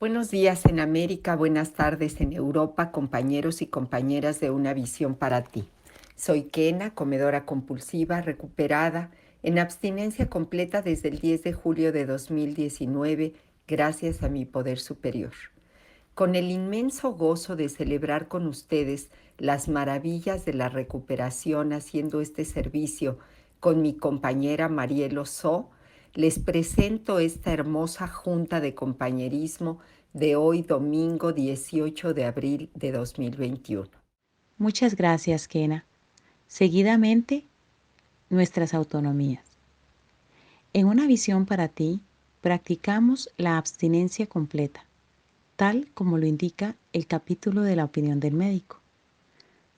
Buenos días en América, buenas tardes en Europa, compañeros y compañeras de Una Visión para Ti. Soy Kena, comedora compulsiva, recuperada, en abstinencia completa desde el 10 de julio de 2019, gracias a mi poder superior. Con el inmenso gozo de celebrar con ustedes las maravillas de la recuperación haciendo este servicio con mi compañera Marielo So, les presento esta hermosa junta de compañerismo de hoy domingo 18 de abril de 2021. Muchas gracias, Kena. Seguidamente, nuestras autonomías. En Una Visión para Ti, practicamos la abstinencia completa, tal como lo indica el capítulo de la opinión del médico.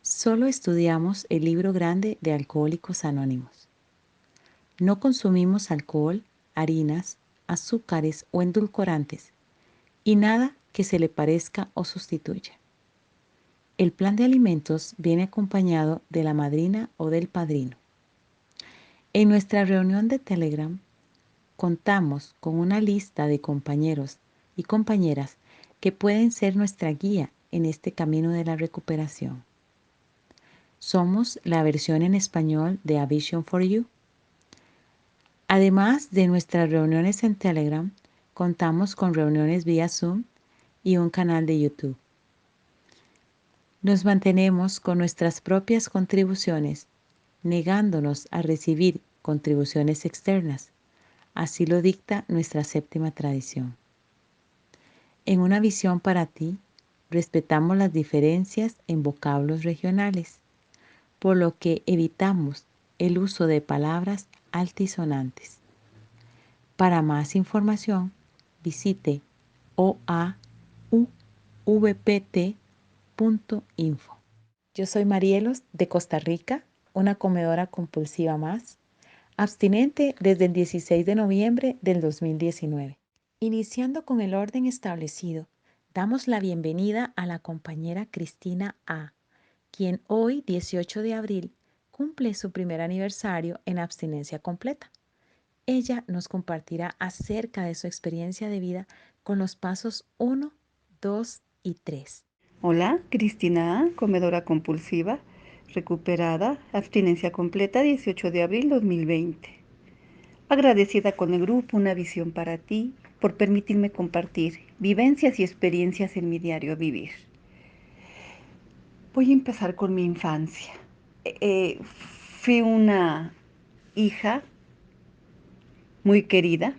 Solo estudiamos el libro grande de Alcohólicos Anónimos. No consumimos alcohol, harinas, azúcares o endulcorantes y nada que se le parezca o sustituya. El plan de alimentos viene acompañado de la madrina o del padrino. En nuestra reunión de Telegram contamos con una lista de compañeros y compañeras que pueden ser nuestra guía en este camino de la recuperación. Somos la versión en español de A Vision for You. Además de nuestras reuniones en Telegram, contamos con reuniones vía Zoom y un canal de YouTube. Nos mantenemos con nuestras propias contribuciones, negándonos a recibir contribuciones externas. Así lo dicta nuestra séptima tradición. En Una Visión para Ti, respetamos las diferencias en vocablos regionales, por lo que evitamos el uso de palabras altisonantes. Para más información, visite oauvpt.info. Yo soy Marielos de Costa Rica, una comedora compulsiva más, abstinente desde el 16 de noviembre del 2019. Iniciando con el orden establecido, damos la bienvenida a la compañera Cristina A., quien hoy, 18 de abril, cumple su primer aniversario en abstinencia completa. Ella nos compartirá acerca de su experiencia de vida con los pasos 1, 2 y 3. Hola, Cristina A., comedora compulsiva, recuperada, abstinencia completa, 18 de abril 2020. Agradecida con el grupo Una Visión para Ti por permitirme compartir vivencias y experiencias en mi diario vivir. Voy a empezar con mi infancia. Fui una hija muy querida.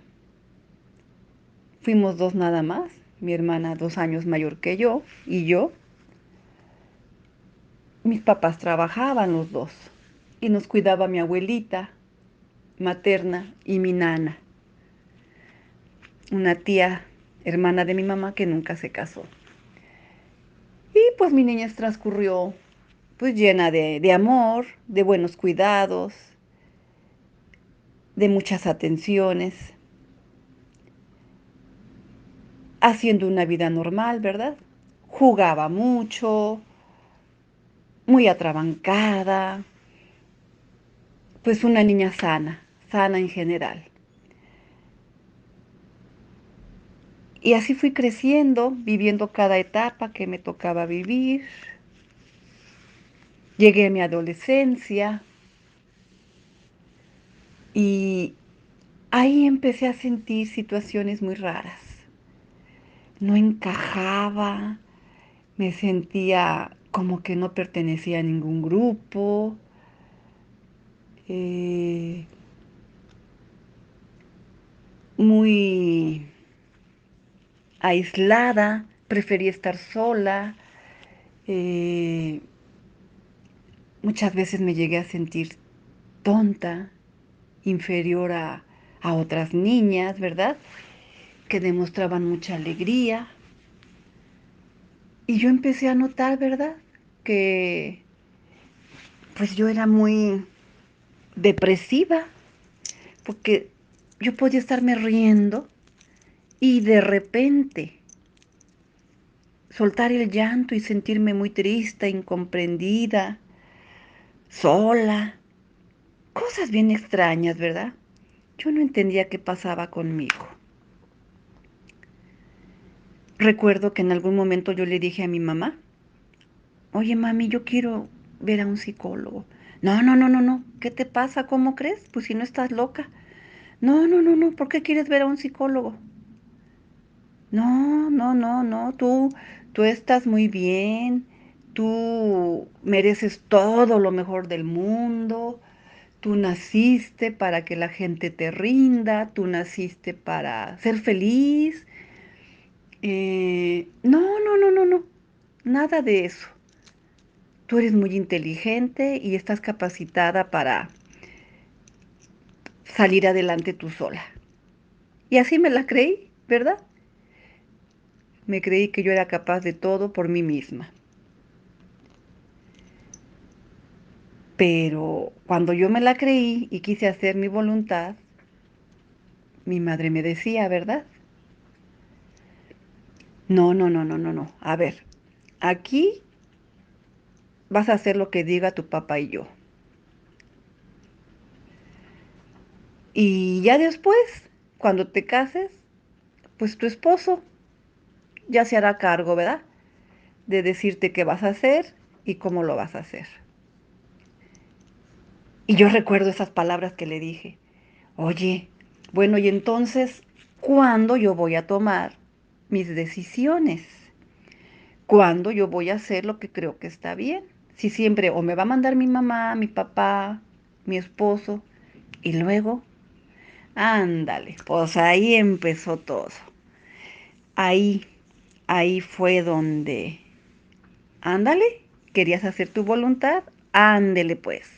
Fuimos dos nada más, mi hermana 2 años mayor que yo y yo. Mis papás trabajaban los dos y nos cuidaba mi abuelita materna y mi nana, una tía hermana de mi mamá que nunca se casó. Y pues mi niñez transcurrió pues llena de amor, de buenos cuidados, de muchas atenciones, haciendo una vida normal, ¿verdad? Jugaba mucho, muy atrabancada, pues una niña sana, sana en general. Y así fui creciendo, viviendo cada etapa que me tocaba vivir. Llegué a mi adolescencia y ahí empecé a sentir situaciones muy raras. No encajaba, me sentía como que no pertenecía a ningún grupo. eh, Muy aislada, prefería estar sola. eh, Muchas veces me llegué a sentir tonta, inferior a otras niñas, ¿verdad? Que demostraban mucha alegría. Y yo empecé a notar, ¿verdad? Que pues yo era muy depresiva, porque yo podía estarme riendo y de repente soltar el llanto y sentirme muy triste, incomprendida, sola. Cosas bien extrañas, ¿verdad? Yo no entendía qué pasaba conmigo. recuerdo que en algún momento yo le dije a mi mamá, oye mami, yo quiero ver a un psicólogo. No, no, no, no, no. ¿Qué te pasa? ¿Cómo crees? Pues si no estás loca. No, no, no, no. ¿Por qué quieres ver a un psicólogo? No, no, no, no. Tú estás muy bien. Tú mereces todo lo mejor del mundo. Tú naciste para que la gente te rinda. Tú naciste para ser feliz. No, no, no, no, no. Nada de eso. Tú eres muy inteligente y estás capacitada para salir adelante tú sola. Y así me la creí, ¿verdad? Me creí que yo era capaz de todo por mí misma. Pero cuando yo me la creí y quise hacer mi voluntad, mi madre me decía, ¿verdad? No, no, no, no, no, no. A ver, aquí vas a hacer lo que diga tu papá y yo. Y ya después, cuando te cases, pues tu esposo ya se hará cargo, ¿verdad? De decirte qué vas a hacer y cómo lo vas a hacer. Y yo recuerdo esas palabras que le dije. Oye, bueno, y entonces, ¿cuándo yo voy a tomar mis decisiones? ¿Cuándo yo voy a hacer lo que creo que está bien? Si siempre o me va a mandar mi mamá, mi papá, mi esposo, y luego, ándale, pues ahí empezó todo. Ahí, ahí fue donde, ándale, querías hacer tu voluntad, ándele pues,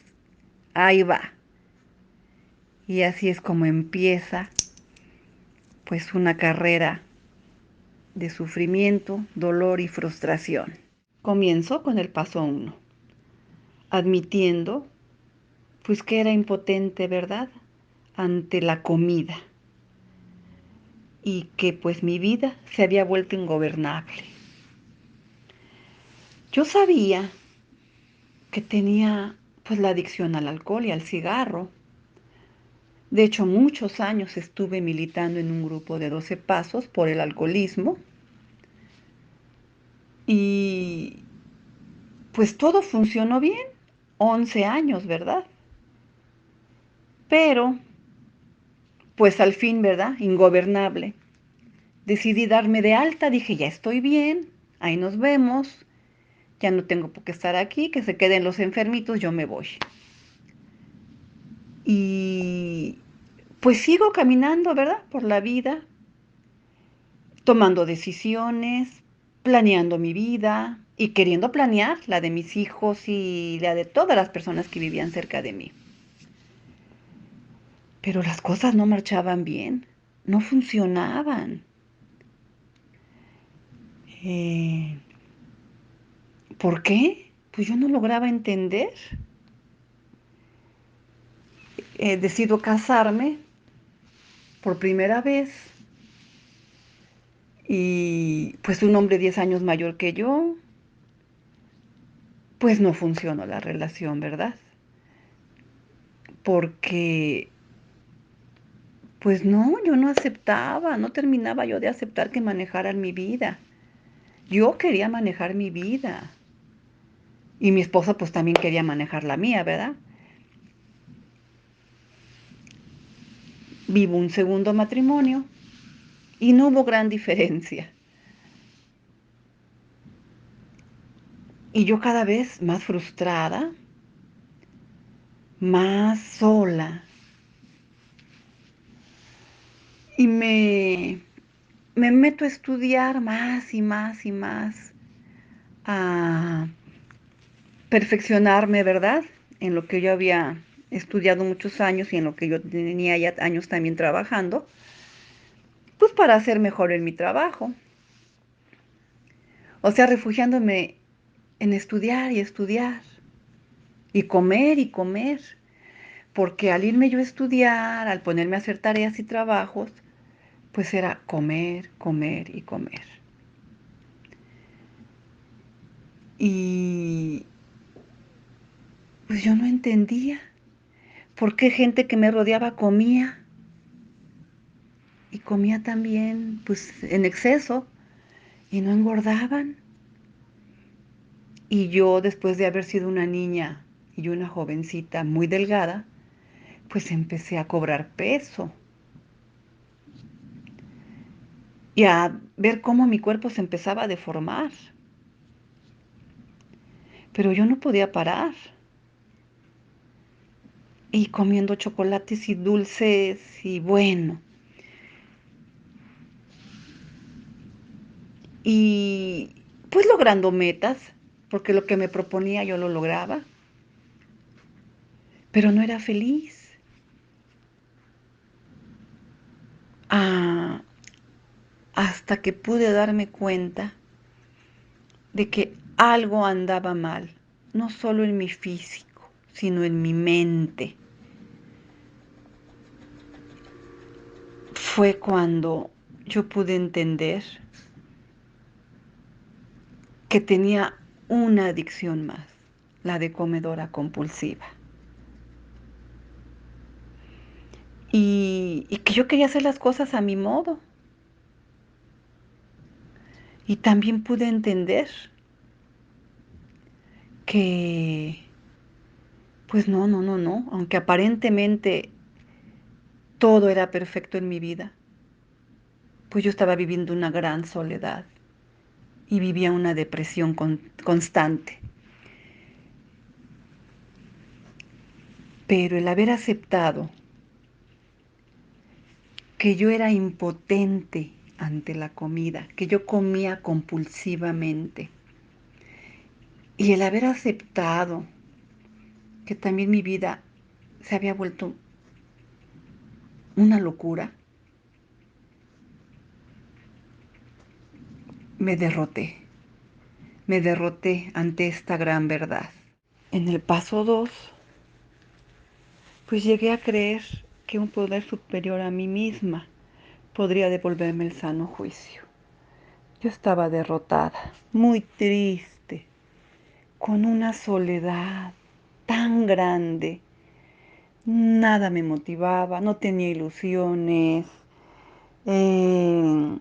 ahí va. Y así es como empieza, pues, una carrera de sufrimiento, dolor y frustración. Comienzo con el paso 1, admitiendo pues que era impotente, ¿verdad? Ante la comida y que pues mi vida se había vuelto ingobernable. Yo sabía que tenía pues la adicción al alcohol y al cigarro. De hecho, muchos años estuve militando en un grupo de 12 pasos por el alcoholismo y pues todo funcionó bien, 11 años, ¿verdad? Pero, pues al fin, ¿verdad? Ingobernable. Decidí darme de alta, dije, ya estoy bien, ahí nos vemos, ya no tengo por qué estar aquí, que se queden los enfermitos, yo me voy. Y pues sigo caminando, ¿verdad? Por la vida, tomando decisiones, planeando mi vida y queriendo planear la de mis hijos y la de todas las personas que vivían cerca de mí. Pero las cosas no marchaban bien, no funcionaban. Eh, ¿Por qué? Pues yo no lograba entender. Decido casarme por primera vez y pues un hombre 10 años mayor que yo, pues no funcionó la relación, ¿verdad? Porque pues no, yo no aceptaba, no terminaba yo de aceptar que manejaran mi vida. Yo quería manejar mi vida y mi esposa pues también quería manejar la mía, ¿verdad? Vivo un segundo matrimonio y no hubo gran diferencia. Y yo cada vez más frustrada, más sola. Y me meto a estudiar más y más y más, a perfeccionarme, ¿verdad? En lo que yo había estudiado muchos años y en lo que yo tenía ya años también trabajando, pues para hacer mejor en mi trabajo. O sea, refugiándome en estudiar y estudiar y comer, porque al irme yo a estudiar, al ponerme a hacer tareas y trabajos, pues era comer, comer y comer. Y pues yo no entendía por qué gente que me rodeaba comía y comía también, pues en exceso, y no engordaban. Y yo, después de haber sido una niña y una jovencita muy delgada, pues empecé a cobrar peso y a ver cómo mi cuerpo se empezaba a deformar. Pero yo no podía parar. Y comiendo chocolates y dulces y bueno. Y pues logrando metas, porque lo que me proponía yo lo lograba, pero no era feliz. Ah, hasta que pude darme cuenta de que algo andaba mal, no solo en mi físico, sino en mi mente. Fue cuando yo pude entender que tenía una adicción más, la de comedora compulsiva. Y que yo quería hacer las cosas a mi modo. Y también pude entender que, pues no, aunque aparentemente todo era perfecto en mi vida, pues yo estaba viviendo una gran soledad y vivía una depresión constante. Pero el haber aceptado que yo era impotente ante la comida, que yo comía compulsivamente, y el haber aceptado que también mi vida se había vuelto una locura, me derroté. Me derroté ante esta gran verdad. En el paso 2, pues llegué a creer que un poder superior a mí misma podría devolverme el sano juicio. Yo estaba derrotada, muy triste, con una soledad tan grande. Nada me motivaba, no tenía ilusiones. Eh,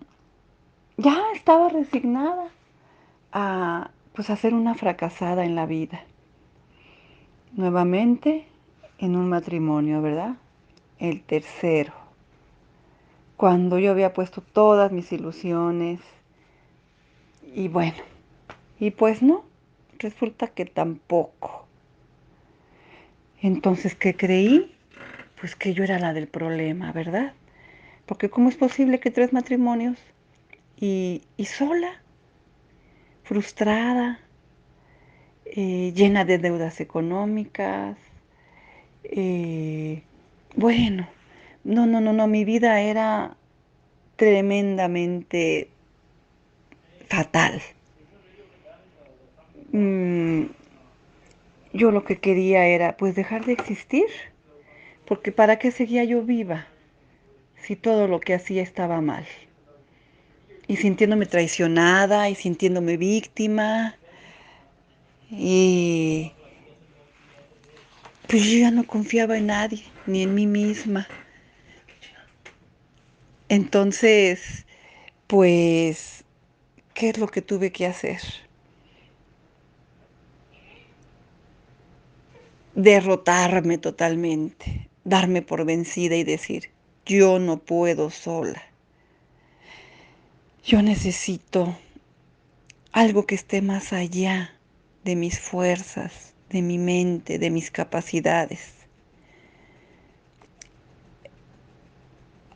ya estaba resignada a, pues, a ser una fracasada en la vida. Nuevamente en un matrimonio, ¿verdad? El tercero. Cuando yo había puesto todas mis ilusiones. Y bueno, y pues no, resulta que tampoco. Entonces, ¿qué creí? Pues que yo era la del problema, ¿verdad? Porque ¿cómo es posible que 3 matrimonios y sola, frustrada, llena de deudas económicas? eh, bueno, no, mi vida era tremendamente fatal. Mm, yo lo que quería era pues dejar de existir, porque ¿para qué seguía yo viva si todo lo que hacía estaba mal? Y sintiéndome traicionada y sintiéndome víctima. Y pues yo ya no confiaba en nadie, ni en mí misma. Entonces, pues, ¿qué es lo que tuve que hacer? Derrotarme totalmente, darme por vencida y decir, yo no puedo sola. Yo necesito algo que esté más allá de mis fuerzas, de mi mente, de mis capacidades.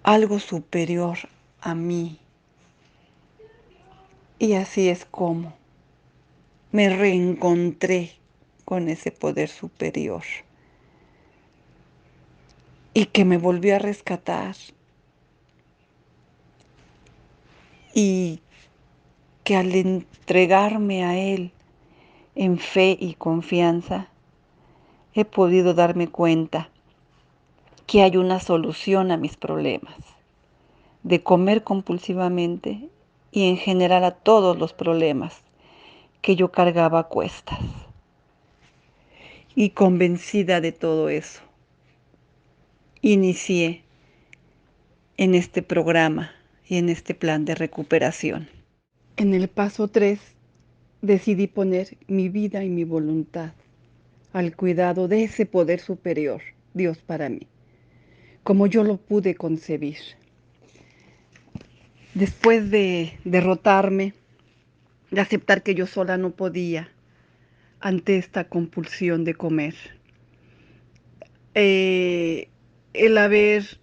Algo superior a mí. Y así es como me reencontré con ese poder superior y que me volvió a rescatar y que al entregarme a él en fe y confianza, he podido darme cuenta que hay una solución a mis problemas, de comer compulsivamente y en general a todos los problemas que yo cargaba a cuestas. Y convencida de todo eso, inicié en este programa y en este plan de recuperación. En el paso 3 decidí poner mi vida y mi voluntad al cuidado de ese poder superior, Dios para mí, como yo lo pude concebir. Después de derrotarme, de aceptar que yo sola no podía ante esta compulsión de comer, eh, el haber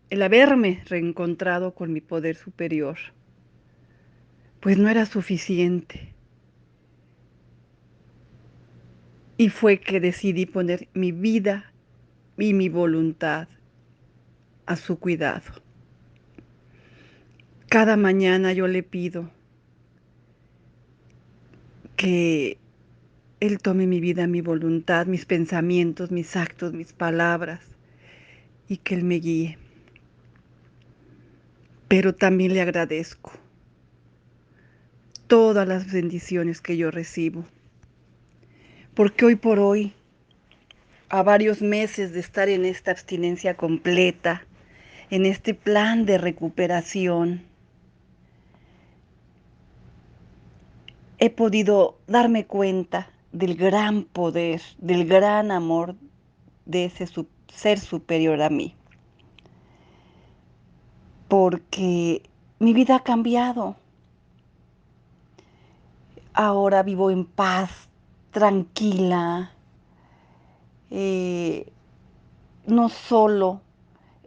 el haberme reencontrado con mi poder superior, pues no era suficiente. Y fue que decidí poner mi vida y mi voluntad a su cuidado. Cada mañana yo le pido que Él tome mi vida, mi voluntad, mis pensamientos, mis actos, mis palabras, y que Él me guíe. Pero también le agradezco todas las bendiciones que yo recibo, porque hoy por hoy, a varios meses de estar en esta abstinencia completa, en este plan de recuperación, he podido darme cuenta del gran poder, del gran amor de ese ser superior a mí, porque mi vida ha cambiado. Ahora vivo en paz, tranquila. Eh, no solo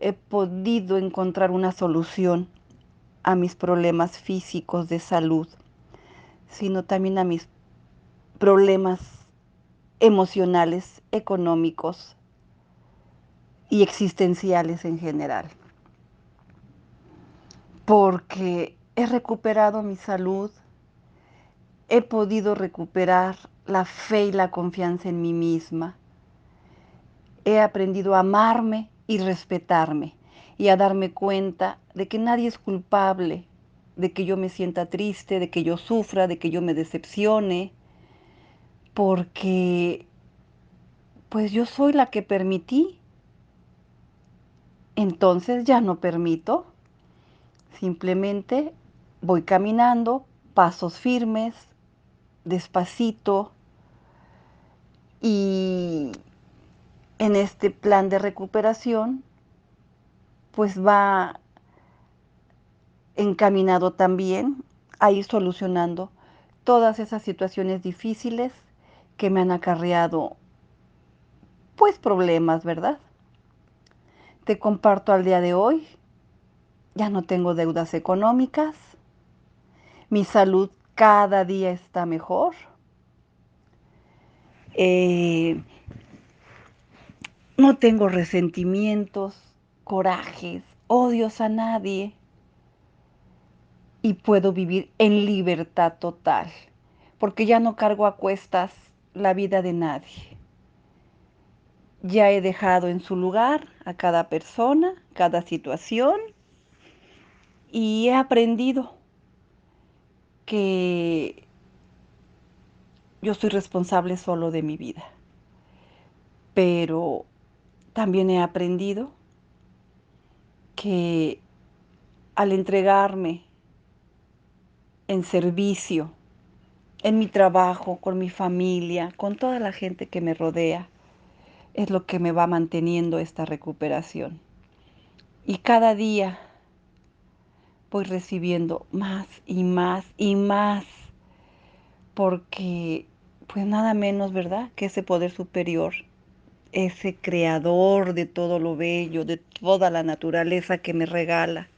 he podido encontrar una solución a mis problemas físicos de salud, sino también a mis problemas emocionales, económicos y existenciales en general. Porque he recuperado mi salud, he podido recuperar la fe y la confianza en mí misma. He aprendido a amarme y respetarme y a darme cuenta de que nadie es culpable de que yo me sienta triste, de que yo sufra, de que yo me decepcione, porque pues yo soy la que permití. Entonces ya no permito, simplemente voy caminando, pasos firmes, despacito, y en este plan de recuperación pues va encaminado también a ir solucionando todas esas situaciones difíciles que me han acarreado pues problemas, ¿verdad? Te comparto al día de hoy, ya no tengo deudas económicas, mi salud cada día está mejor, eh, no tengo resentimientos, corajes, odios a nadie y puedo vivir en libertad total, porque ya no cargo a cuestas la vida de nadie. Ya he dejado en su lugar a cada persona, cada situación, y he aprendido que yo soy responsable solo de mi vida. Pero también he aprendido que al entregarme en servicio, en mi trabajo, con mi familia, con toda la gente que me rodea, es lo que me va manteniendo esta recuperación. Y cada día voy recibiendo más y más y más, porque pues nada menos, ¿verdad?, que ese poder superior, ese creador de todo lo bello, de toda la naturaleza que me regala,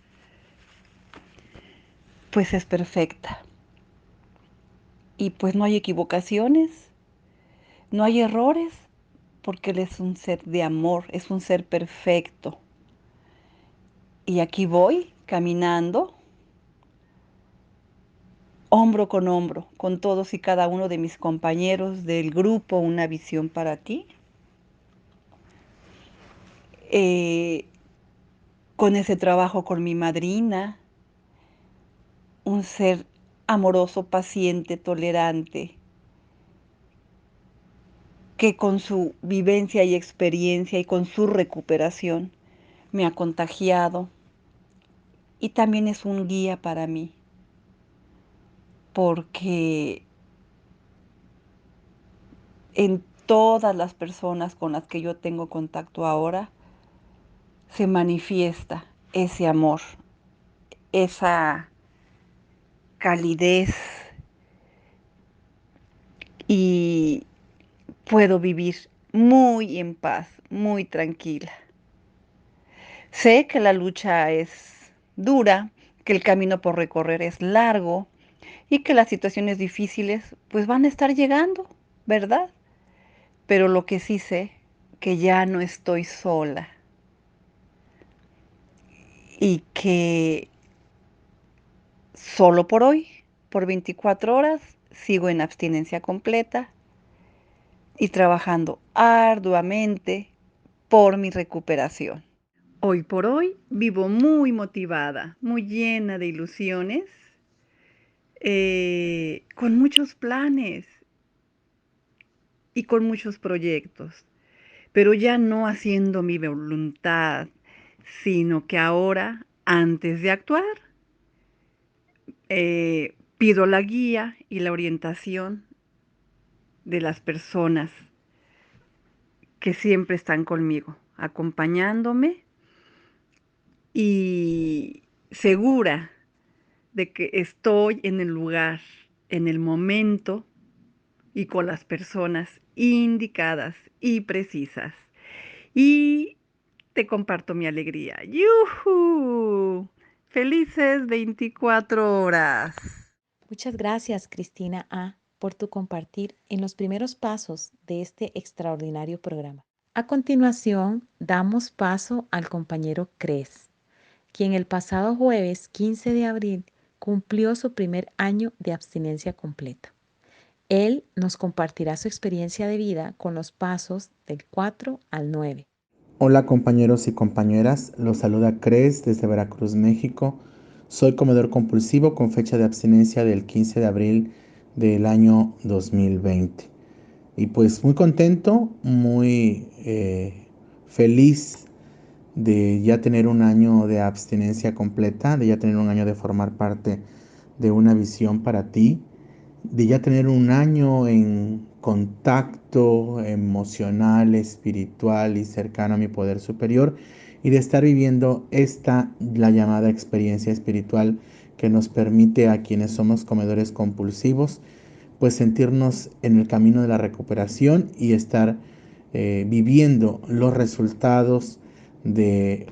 pues es perfecta. Y pues no hay equivocaciones, no hay errores, porque Él es un ser de amor, es un ser perfecto. Y aquí voy caminando, hombro con hombro, con todos y cada uno de mis compañeros del grupo Una Visión para Ti, con ese trabajo con mi madrina, un ser amoroso, paciente, tolerante, que con su vivencia y experiencia y con su recuperación me ha contagiado y también es un guía para mí. porque en todas las personas con las que yo tengo contacto ahora se manifiesta ese amor, esa calidez, y puedo vivir muy en paz, muy tranquila. Sé que la lucha es dura, que el camino por recorrer es largo y que las situaciones difíciles pues van a estar llegando, ¿verdad? Pero lo que sí sé, que ya no estoy sola y que solo por hoy, por 24 horas, sigo en abstinencia completa y trabajando arduamente por mi recuperación. Hoy por hoy vivo muy motivada, muy llena de ilusiones, con muchos planes y con muchos proyectos, pero ya no haciendo mi voluntad, sino que ahora, antes de actuar, pido la guía y la orientación de las personas que siempre están conmigo, acompañándome y segura de que estoy en el lugar, en el momento y con las personas indicadas y precisas. Y te comparto mi alegría. ¡Yujú! Felices 24 horas. Muchas gracias, Cristina A., por tu compartir en los primeros pasos de este extraordinario programa. A continuación, damos paso al compañero Cres, quien el pasado jueves 15 de abril cumplió su primer año de abstinencia completa. Él nos compartirá su experiencia de vida con los pasos del 4 al 9. Hola compañeros y compañeras, los saluda Cres desde Veracruz, México. Soy comedor compulsivo con fecha de abstinencia del 15 de abril del año 2020. Y pues muy contento, muy feliz de ya tener un año de abstinencia completa, de ya tener un año de formar parte de una visión para ti, de ya tener un año en contacto emocional, espiritual y cercano a mi poder superior, y de estar viviendo la llamada experiencia espiritual que nos permite a quienes somos comedores compulsivos pues sentirnos en el camino de la recuperación y estar viviendo los resultados de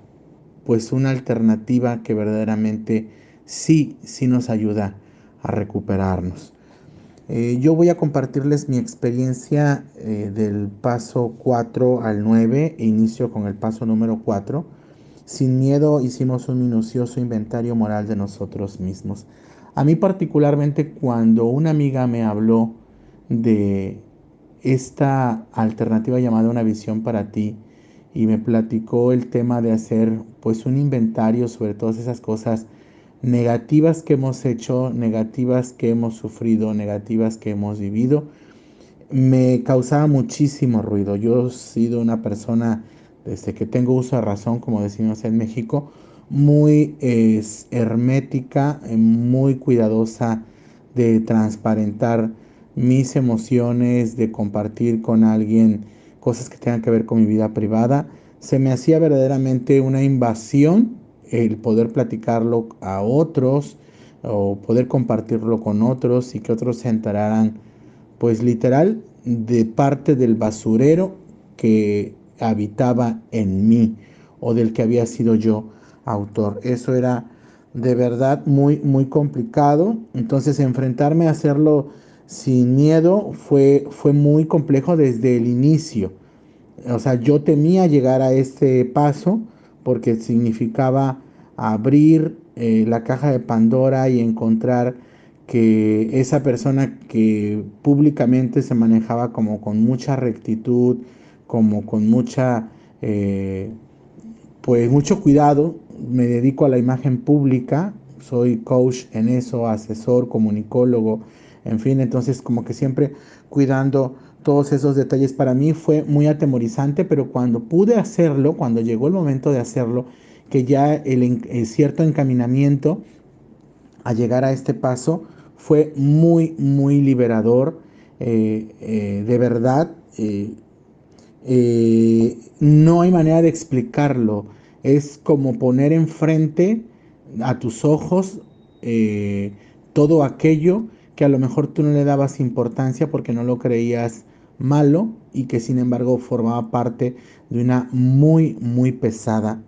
pues una alternativa que verdaderamente sí nos ayuda a recuperarnos. Yo voy a compartirles mi experiencia del paso 4 al 9 e inicio con el paso número 4. Sin miedo hicimos un minucioso inventario moral de nosotros mismos. A mí particularmente cuando una amiga me habló de esta alternativa llamada Una visión para ti y me platicó el tema de hacer pues un inventario sobre todas esas cosas negativas que hemos hecho, negativas que hemos sufrido, negativas que hemos vivido, me causaba muchísimo ruido. Yo he sido una persona, desde que tengo uso de razón, como decimos en México, muy hermética, muy cuidadosa de transparentar mis emociones, de compartir con alguien cosas que tengan que ver con mi vida privada. Se me hacía verdaderamente una invasión el poder platicarlo a otros o poder compartirlo con otros y que otros se enteraran pues literal de parte del basurero que habitaba en mí o del que había sido yo autor. Eso era de verdad muy complicado. Entonces enfrentarme a hacerlo sin miedo fue muy complejo desde el inicio. O sea, yo temía llegar a este paso porque significaba abrir la caja de Pandora y encontrar que esa persona que públicamente se manejaba como con mucha rectitud, como con mucha, pues mucho cuidado, me dedico a la imagen pública, soy coach en eso, asesor, comunicólogo, en fin, entonces como que siempre cuidando todos esos detalles para mí fue muy atemorizante, pero cuando pude hacerlo, cuando llegó el momento de hacerlo, que ya el cierto encaminamiento a llegar a este paso Fue muy, muy liberador, de verdad. No hay manera de explicarlo. Es como poner enfrente a tus ojos eh, todo aquello que a lo mejor tú no le dabas importancia porque no lo creías malo y que sin embargo formaba parte de una muy pesada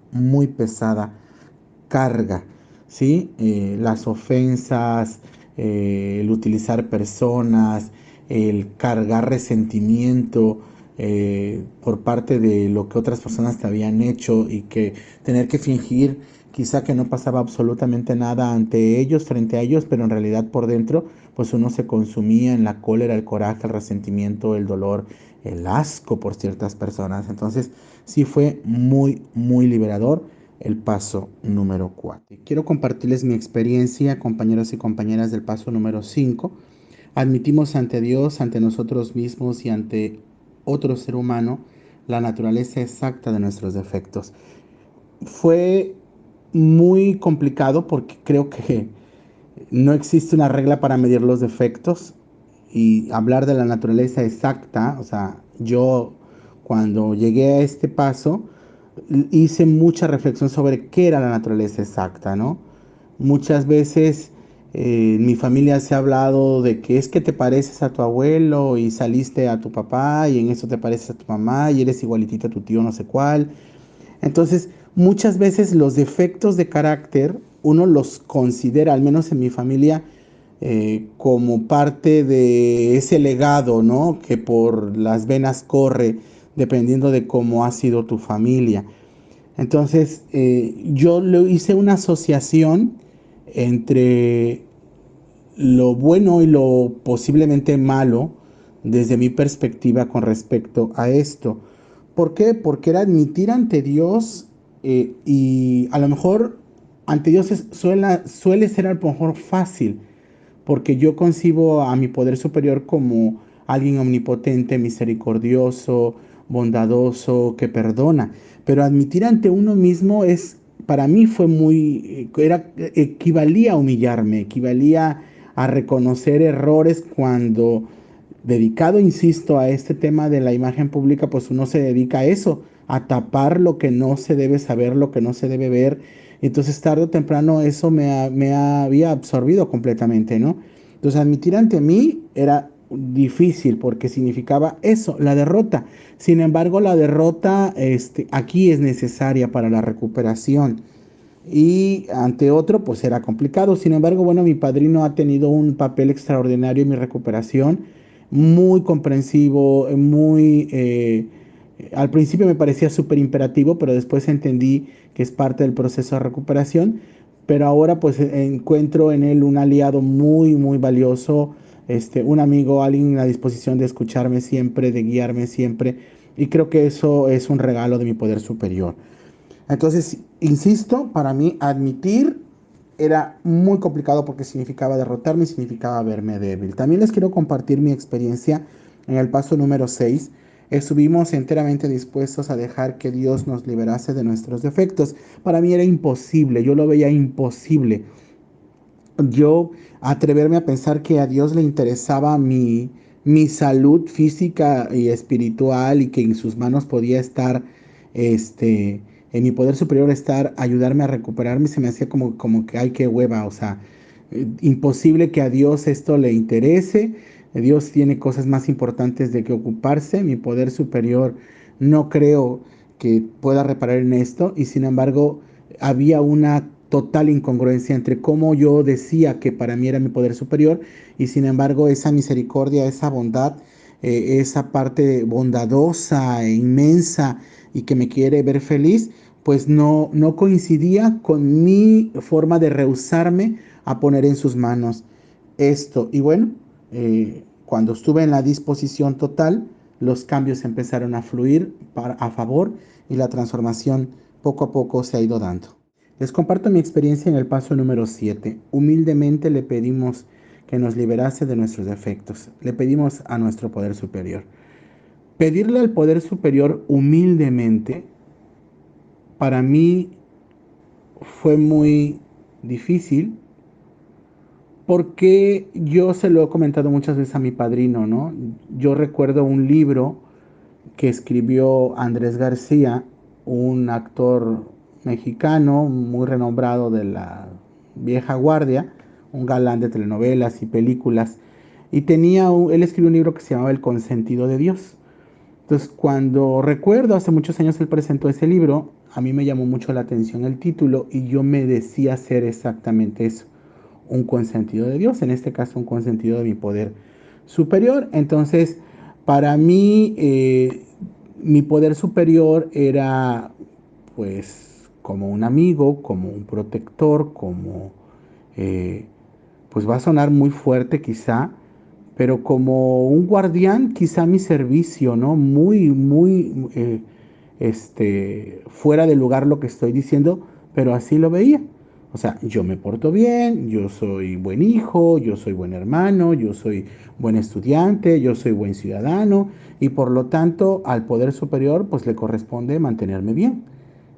carga, ¿sí? Las ofensas, el utilizar personas, el cargar resentimiento por parte de lo que otras personas te habían hecho y que tener que fingir quizá que no pasaba absolutamente nada ante ellos, frente a ellos, pero en realidad por dentro, pues uno se consumía en la cólera, el coraje, el resentimiento, el dolor, el asco por ciertas personas. Entonces, sí fue muy, muy liberador el paso número 4. Quiero compartirles mi experiencia, compañeros y compañeras, del paso número 5. Admitimos ante Dios, ante nosotros mismos y ante otro ser humano la naturaleza exacta de nuestros defectos. Fue muy complicado porque creo que no existe una regla para medir los defectos y hablar de la naturaleza exacta. O sea, yo cuando llegué a este paso hice mucha reflexión sobre qué era la naturaleza exacta, ¿no? Muchas veces en mi familia se ha hablado de que es que te pareces a tu abuelo y saliste a tu papá y en eso te pareces a tu mamá y eres igualitito a tu tío no sé cuál. Entonces, muchas veces los defectos de carácter uno los considera, al menos en mi familia, como parte de ese legado, ¿no? Que por las venas corre, dependiendo de cómo ha sido tu familia. Entonces, yo hice una asociación entre lo bueno y lo posiblemente malo desde mi perspectiva con respecto a esto. ¿Por qué? Porque era admitir ante Dios y a lo mejor ante Dios suele ser a lo mejor fácil, porque yo concibo a mi poder superior como alguien omnipotente, misericordioso, bondadoso, que perdona. Pero admitir ante uno mismo para mí fue equivalía a humillarme, equivalía a reconocer errores cuando dedicado, insisto, a este tema de la imagen pública, pues uno se dedica a eso, a tapar lo que no se debe saber, lo que no se debe ver. Entonces, tarde o temprano eso me había absorbido completamente, ¿no? Entonces, admitir ante mí era difícil porque significaba eso, la derrota. Sin embargo, la derrota aquí es necesaria para la recuperación y ante otro pues era complicado. Sin embargo, bueno, mi padrino ha tenido un papel extraordinario en mi recuperación, muy comprensivo, al principio me parecía súper imperativo, pero después entendí que es parte del proceso de recuperación, pero ahora pues encuentro en él un aliado muy, muy valioso, un amigo, alguien a la disposición de escucharme siempre, de guiarme siempre, y creo que eso es un regalo de mi poder superior. Entonces, insisto, para mí admitir era muy complicado porque significaba derrotarme y significaba verme débil. También les quiero compartir mi experiencia en el paso número 6. Estuvimos enteramente dispuestos a dejar que Dios nos liberase de nuestros defectos. Para mí era imposible, yo lo veía imposible. Yo atreverme a pensar que a Dios le interesaba mi salud física y espiritual y que en sus manos podía estar, en mi poder superior estar, ayudarme a recuperarme, se me hacía como que, ay, qué hueva, o sea, imposible que a Dios esto le interese. Dios tiene cosas más importantes de que ocuparse, mi poder superior no creo que pueda reparar en esto y sin embargo había una total incongruencia entre cómo yo decía que para mí era mi poder superior y sin embargo esa misericordia, esa bondad, esa parte bondadosa e inmensa y que me quiere ver feliz, pues no coincidía con mi forma de rehusarme a poner en sus manos esto. Y bueno, cuando estuve en la disposición total, los cambios empezaron a fluir a favor y la transformación poco a poco se ha ido dando. Les comparto mi experiencia en el paso número 7. Humildemente le pedimos que nos liberase de nuestros defectos. Le pedimos a nuestro poder superior. Pedirle al poder superior humildemente, para mí fue muy difícil Porque yo se lo he comentado muchas veces a mi padrino, ¿no? Yo recuerdo un libro que escribió Andrés García, un actor mexicano muy renombrado de la vieja guardia, un galán de telenovelas y películas, y él escribió un libro que se llamaba El consentido de Dios. Entonces, cuando recuerdo, hace muchos años él presentó ese libro, a mí me llamó mucho la atención el título y yo me decía hacer exactamente eso, un consentido de Dios, en este caso un consentido de mi poder superior. Entonces, para mí, mi poder superior era pues como un amigo, como un protector, como, eh, pues va a sonar muy fuerte quizá, pero como un guardián, quizá a mi servicio, ¿no? Muy fuera de lugar lo que estoy diciendo, pero así lo veía. O sea, yo me porto bien, yo soy buen hijo, yo soy buen hermano, yo soy buen estudiante, yo soy buen ciudadano y por lo tanto al poder superior pues le corresponde mantenerme bien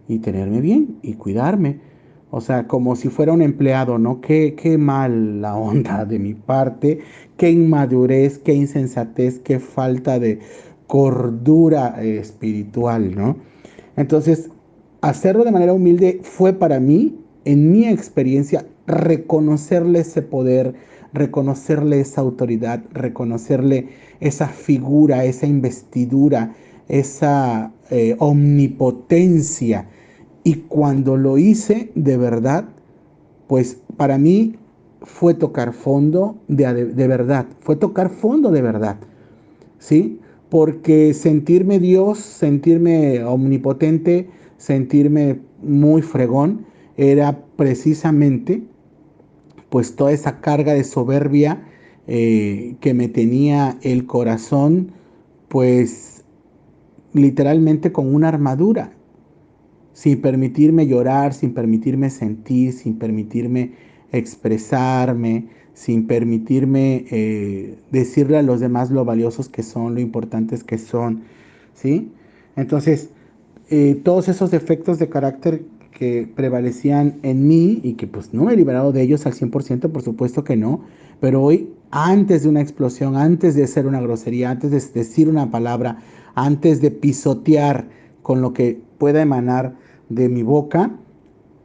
y tenerme bien y cuidarme. O sea, como si fuera un empleado, ¿no? Qué mal la onda de mi parte, qué inmadurez, qué insensatez, qué falta de cordura espiritual, ¿no? Entonces, hacerlo de manera humilde fue para mí, en mi experiencia, reconocerle ese poder, reconocerle esa autoridad, reconocerle esa figura, esa investidura, esa omnipotencia. Y cuando lo hice de verdad, pues para mí fue tocar fondo de verdad, fue tocar fondo de verdad, ¿sí? Porque sentirme Dios, sentirme omnipotente, sentirme muy fregón, era precisamente pues toda esa carga de soberbia que me tenía el corazón, pues literalmente con una armadura, sin permitirme llorar, sin permitirme sentir, sin permitirme expresarme, sin permitirme decirle a los demás lo valiosos que son, lo importantes que son, ¿sí? Entonces, todos esos defectos de carácter que prevalecían en mí y que pues no me he liberado de ellos al 100%, por supuesto que no, pero hoy, antes de una explosión, antes de hacer una grosería, antes de decir una palabra, antes de pisotear con lo que pueda emanar de mi boca,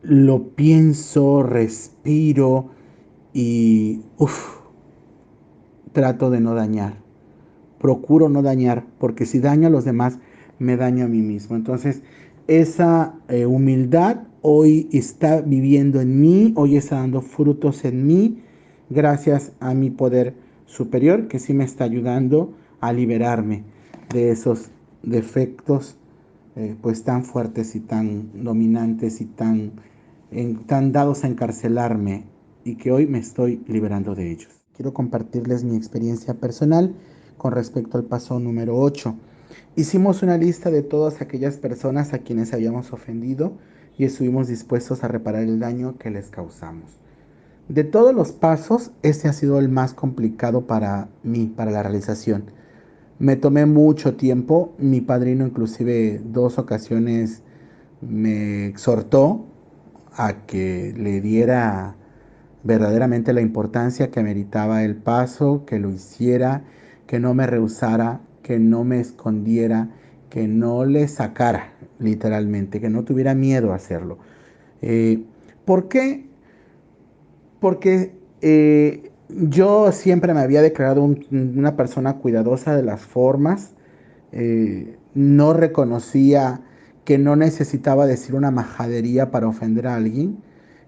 lo pienso, respiro y trato de no dañar. Procuro no dañar, porque si daño a los demás, me daño a mí mismo. Entonces, esa humildad hoy está viviendo en mí, hoy está dando frutos en mí, gracias a mi poder superior, que sí me está ayudando a liberarme de esos defectos pues tan fuertes y tan dominantes y tan dados a encarcelarme y que hoy me estoy liberando de ellos. Quiero compartirles mi experiencia personal con respecto al paso número 8. Hicimos una lista de todas aquellas personas a quienes habíamos ofendido y estuvimos dispuestos a reparar el daño que les causamos. De todos los pasos, este ha sido el más complicado para mí, para la realización. Me tomé mucho tiempo, mi padrino inclusive 2 ocasiones me exhortó a que le diera verdaderamente la importancia que meritaba el paso, que lo hiciera, que no me rehusara, que no me escondiera, que no le sacara literalmente, que no tuviera miedo a hacerlo. ¿Por qué? Porque yo siempre me había declarado una persona cuidadosa de las formas, no reconocía que no necesitaba decir una majadería para ofender a alguien,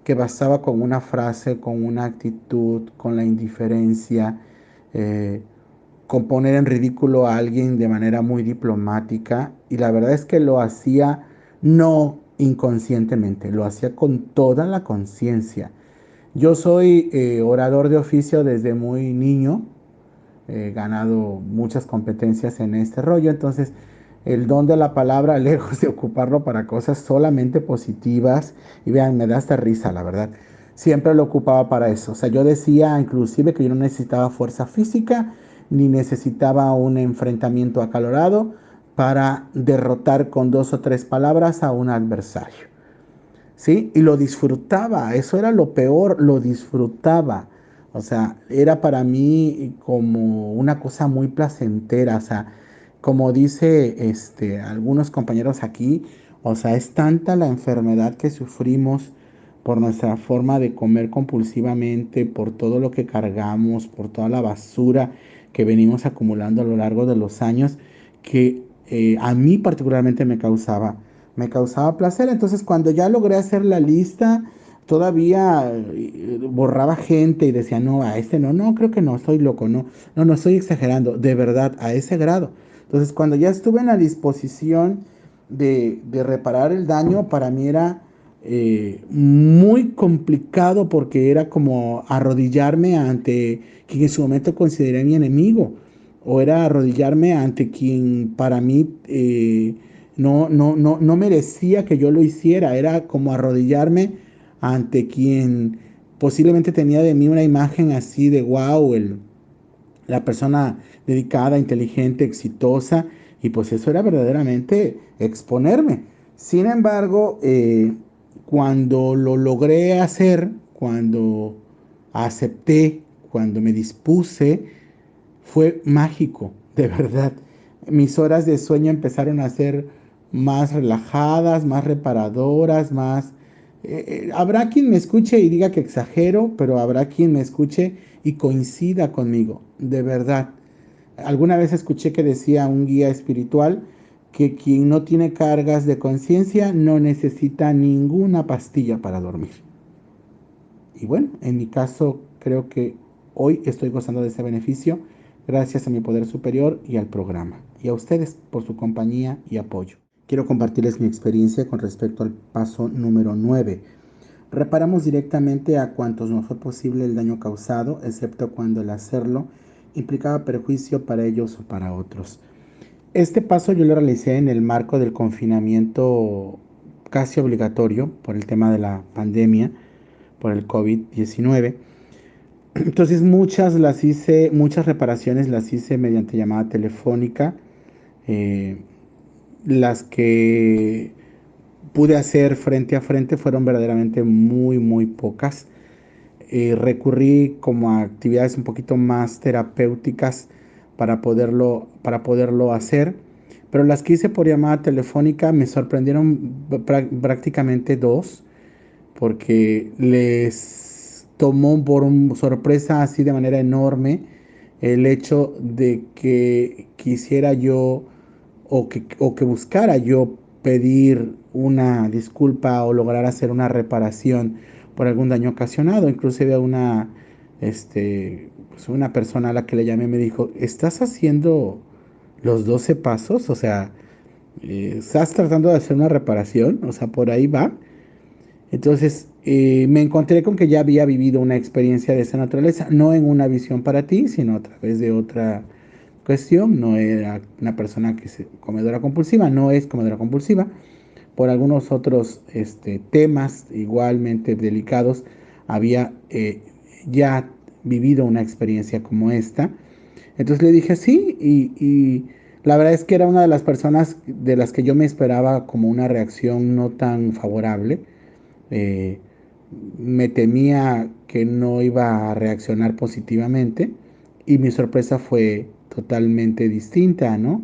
que bastaba con una frase, con una actitud, con la indiferencia, eh, con poner en ridículo a alguien de manera muy diplomática. Y la verdad es que lo hacía no inconscientemente, lo hacía con toda la conciencia. Yo soy orador de oficio desde muy niño, he ganado muchas competencias en este rollo, entonces el don de la palabra, lejos de ocuparlo para cosas solamente positivas, y vean, me da hasta risa, la verdad, siempre lo ocupaba para eso. O sea, yo decía inclusive que yo no necesitaba fuerza física, ni necesitaba un enfrentamiento acalorado para derrotar con 2 o 3 palabras a un adversario. ¿Sí? Y lo disfrutaba, eso era lo peor, lo disfrutaba. O sea, era para mí como una cosa muy placentera. O sea, como dice algunos compañeros aquí, o sea, es tanta la enfermedad que sufrimos por nuestra forma de comer compulsivamente, por todo lo que cargamos, por toda la basura que venimos acumulando a lo largo de los años, que a mí particularmente me causaba placer. Entonces, cuando ya logré hacer la lista, todavía borraba gente y decía, no, a este no, no, creo que no, estoy loco, no, no, no estoy exagerando, de verdad, a ese grado. Entonces, cuando ya estuve en la disposición de reparar el daño, para mí era muy complicado porque era como arrodillarme ante quien en su momento consideré mi enemigo, o era arrodillarme ante quien para mí no merecía que yo lo hiciera, era como arrodillarme ante quien posiblemente tenía de mí una imagen así de wow, la persona dedicada, inteligente, exitosa, y pues eso era verdaderamente exponerme. Sin embargo, cuando lo logré hacer, cuando acepté, cuando me dispuse, fue mágico, de verdad. Mis horas de sueño empezaron a ser más relajadas, más reparadoras, más... habrá quien me escuche y diga que exagero, pero habrá quien me escuche y coincida conmigo, de verdad. Alguna vez escuché que decía un guía espiritual que quien no tiene cargas de conciencia no necesita ninguna pastilla para dormir. Y bueno, en mi caso creo que hoy estoy gozando de ese beneficio gracias a mi poder superior y al programa. Y a ustedes por su compañía y apoyo. Quiero compartirles mi experiencia con respecto al paso número 9. Reparamos directamente a cuantos nos fue posible el daño causado, excepto cuando el hacerlo implicaba perjuicio para ellos o para otros. Este paso yo lo realicé en el marco del confinamiento casi obligatorio por el tema de la pandemia, por el COVID-19. Entonces muchas reparaciones las hice mediante llamada telefónica. Eh, las que pude hacer frente a frente fueron verdaderamente muy, muy pocas. Recurrí como a actividades un poquito más terapéuticas para poderlo hacer, pero las que hice por llamada telefónica me sorprendieron prácticamente dos, porque les tomó por sorpresa así de manera enorme el hecho de que quisiera yo o que buscara yo pedir una disculpa o lograr hacer una reparación por algún daño ocasionado. Inclusive pues una persona a la que le llamé me dijo, ¿estás haciendo los 12 pasos? O sea, ¿estás tratando de hacer una reparación? O sea, por ahí va. Entonces me encontré con que ya había vivido una experiencia de esa naturaleza, no en una visión para ti, sino a través de otra cuestión. No era una persona que es comedora compulsiva, no es comedora compulsiva. Por algunos otros temas igualmente delicados, había ya vivido una experiencia como esta. Entonces le dije sí, y la verdad es que era una de las personas de las que yo me esperaba como una reacción no tan favorable. eh, Me temía que no iba a reaccionar positivamente, y mi sorpresa fue totalmente distinta, ¿no?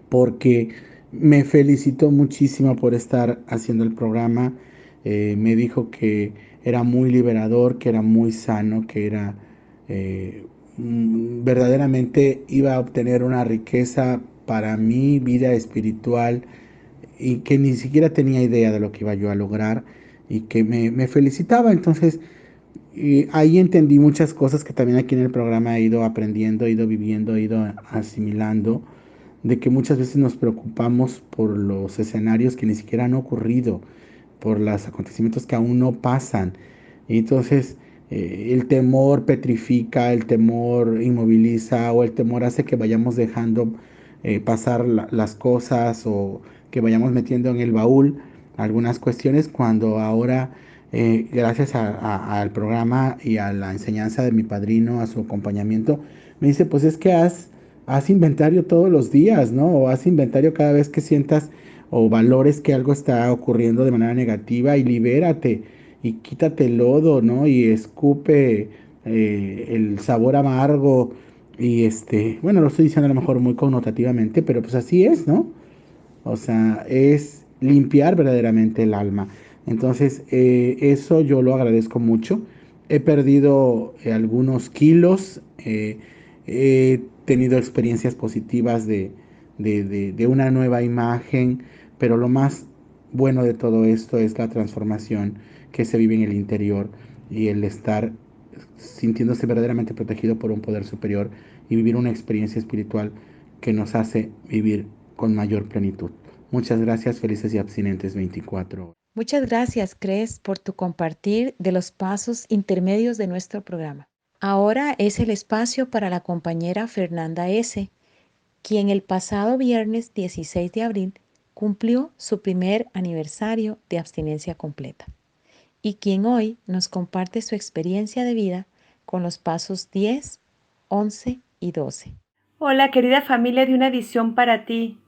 Porque me felicitó muchísimo por estar haciendo el programa. Me dijo que era muy liberador, que era muy sano, que era verdaderamente iba a obtener una riqueza para mi vida espiritual, y que ni siquiera tenía idea de lo que iba yo a lograr, y que me felicitaba. Entonces ahí entendí muchas cosas que también aquí en el programa he ido aprendiendo, he ido viviendo, he ido asimilando, de que muchas veces nos preocupamos por los escenarios que ni siquiera han ocurrido, por los acontecimientos que aún no pasan. Y entonces el temor petrifica, el temor inmoviliza, o el temor hace que vayamos dejando pasar las cosas, o que vayamos metiendo en el baúl algunas cuestiones, cuando ahora gracias al programa y a la enseñanza de mi padrino, a su acompañamiento, me dice, pues es que haz inventario todos los días, ¿no? O haz inventario cada vez que sientas o valores que algo está ocurriendo de manera negativa, y libérate. y quítate el lodo, ¿no? Y escupe el sabor amargo y bueno, lo estoy diciendo a lo mejor muy connotativamente, pero pues así es, ¿no? O sea, es limpiar verdaderamente el alma. Entonces, eso yo lo agradezco mucho. He perdido algunos kilos, he tenido experiencias positivas de una nueva imagen, pero lo más bueno de todo esto es la transformación que se vive en el interior y el estar sintiéndose verdaderamente protegido por un poder superior y vivir una experiencia espiritual que nos hace vivir con mayor plenitud. Muchas gracias, felices y abstinentes 24 horas. Muchas gracias, Cres, por tu compartir de los pasos intermedios de nuestro programa. Ahora es el espacio para la compañera Fernanda S., quien el pasado viernes 16 de abril cumplió su primer aniversario de abstinencia completa y quien hoy nos comparte su experiencia de vida con los pasos 10, 11 y 12. Hola, querida familia de Una Visión para Ti.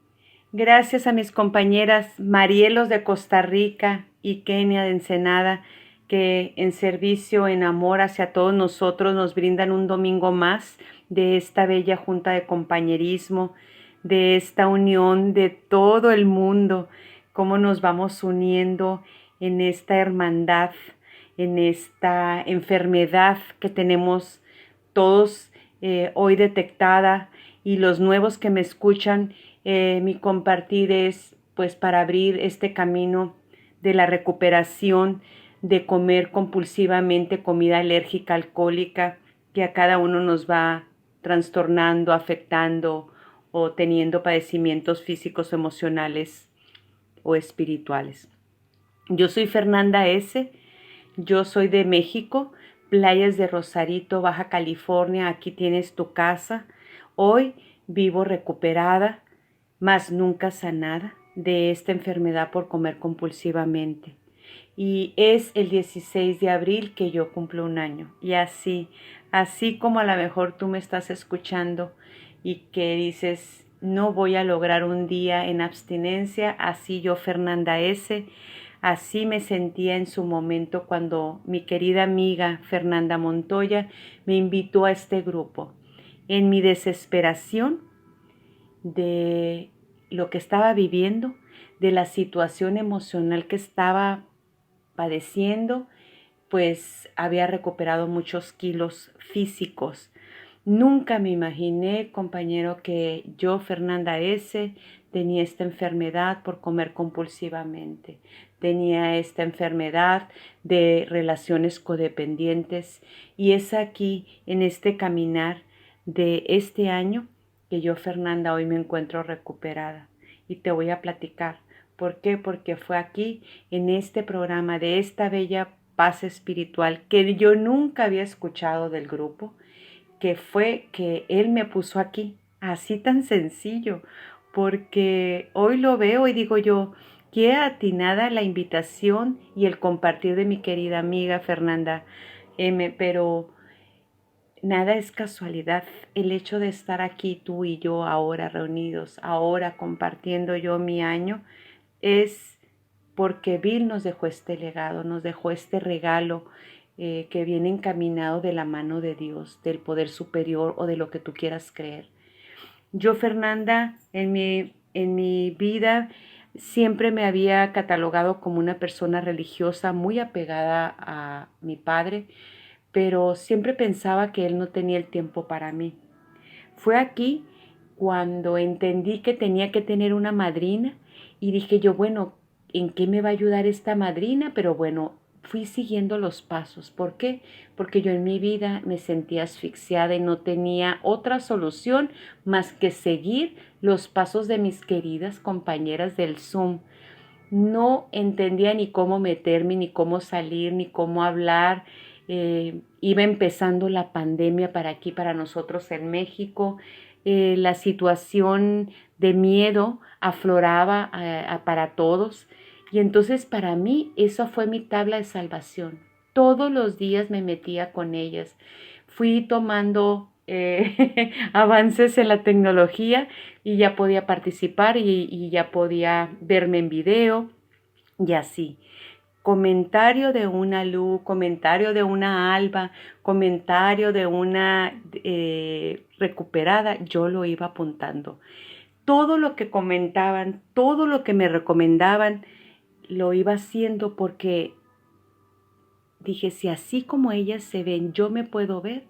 Gracias a mis compañeras Marielos de Costa Rica y Kenia de Ensenada, que en servicio, en amor hacia todos nosotros nos brindan un domingo más de esta bella junta de compañerismo, de esta unión de todo el mundo, cómo nos vamos uniendo en esta hermandad, en esta enfermedad que tenemos todos hoy detectada, y los nuevos que me escuchan, mi compartir es pues para abrir este camino de la recuperación de comer compulsivamente comida alérgica alcohólica que a cada uno nos va trastornando, afectando o teniendo padecimientos físicos, emocionales o espirituales. Yo soy Fernanda S., yo soy de México, playas de Rosarito, Baja California, aquí tienes tu casa. Hoy vivo recuperada, mas nunca sanada de esta enfermedad por comer compulsivamente. Y es el 16 de abril que yo cumplo un año. Y así como a lo mejor tú me estás escuchando y que dices, no voy a lograr un día en abstinencia, así yo, Fernanda S., así me sentía en su momento cuando mi querida amiga Fernanda Montoya me invitó a este grupo. En mi desesperación de lo que estaba viviendo, de la situación emocional que estaba padeciendo, pues había recuperado muchos kilos físicos. Nunca me imaginé, compañero, que yo, Fernanda S., tenía esta enfermedad por comer compulsivamente. Tenía esta enfermedad de relaciones codependientes y es aquí, en este caminar de este año, que yo, Fernanda, hoy me encuentro recuperada. Y te voy a platicar. ¿Por qué? Porque fue aquí, en este programa de esta bella paz espiritual que yo nunca había escuchado del grupo, que fue que él me puso aquí, así tan sencillo, porque hoy lo veo y digo yo, qué atinada la invitación y el compartir de mi querida amiga Fernanda M., pero nada es casualidad. El hecho de estar aquí tú y yo ahora reunidos, ahora compartiendo yo mi año, es porque Bill nos dejó este legado, nos dejó este regalo que viene encaminado de la mano de Dios, del poder superior o de lo que tú quieras creer. Yo, Fernanda, en mi vida siempre me había catalogado como una persona religiosa muy apegada a mi padre, pero siempre pensaba que él no tenía el tiempo para mí. Fue aquí cuando entendí que tenía que tener una madrina y dije yo, bueno, ¿en qué me va a ayudar esta madrina? Pero bueno, fui siguiendo los pasos. ¿Por qué? Porque yo en mi vida me sentía asfixiada y no tenía otra solución más que seguir los pasos de mis queridas compañeras del Zoom. No entendía ni cómo meterme, ni cómo salir, ni cómo hablar. Iba empezando la pandemia para aquí, para nosotros en México. La situación de miedo afloraba para todos. Y entonces para mí eso fue mi tabla de salvación. Todos los días me metía con ellas. Fui tomando avances en la tecnología y ya podía participar y ya podía verme en video y así. comentario de una Lu, comentario de una Alba, comentario de una recuperada, yo lo iba apuntando. Todo lo que comentaban, todo lo que me recomendaban, lo iba haciendo porque dije, si así como ellas se ven, yo me puedo ver.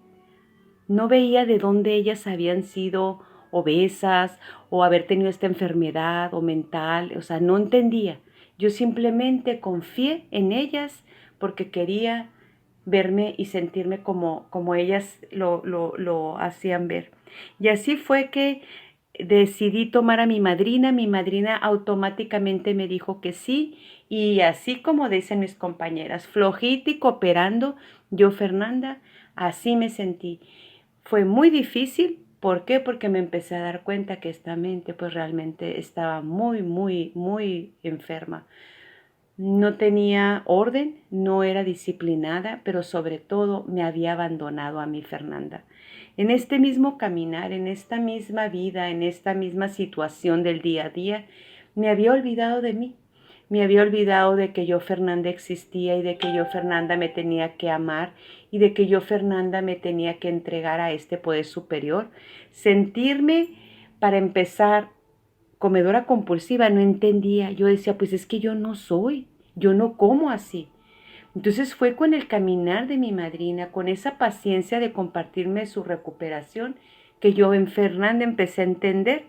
No veía de dónde ellas habían sido obesas o haber tenido esta enfermedad o mental, o sea, no entendía. Yo simplemente confié en ellas porque quería verme y sentirme como ellas lo hacían ver. Y así fue que decidí tomar a mi madrina automáticamente me dijo que sí, y así como dicen mis compañeras, flojita y cooperando, yo Fernanda, así me sentí. Fue muy difícil, ¿por qué? Porque me empecé a dar cuenta que esta mente pues realmente estaba muy enferma. No tenía orden, no era disciplinada, pero sobre todo me había abandonado a mí, Fernanda. En este mismo caminar, en esta misma vida, en esta misma situación del día a día, me había olvidado de mí. Me había olvidado de que yo, Fernanda, existía y de que yo, Fernanda, me tenía que amar y de que yo, Fernanda, me tenía que entregar a este poder superior. Sentirme, para empezar, comedora compulsiva, no entendía. Yo decía, pues es que yo no soy, yo no como así. Entonces fue con el caminar de mi madrina, con esa paciencia de compartirme su recuperación, que yo en Fernanda empecé a entender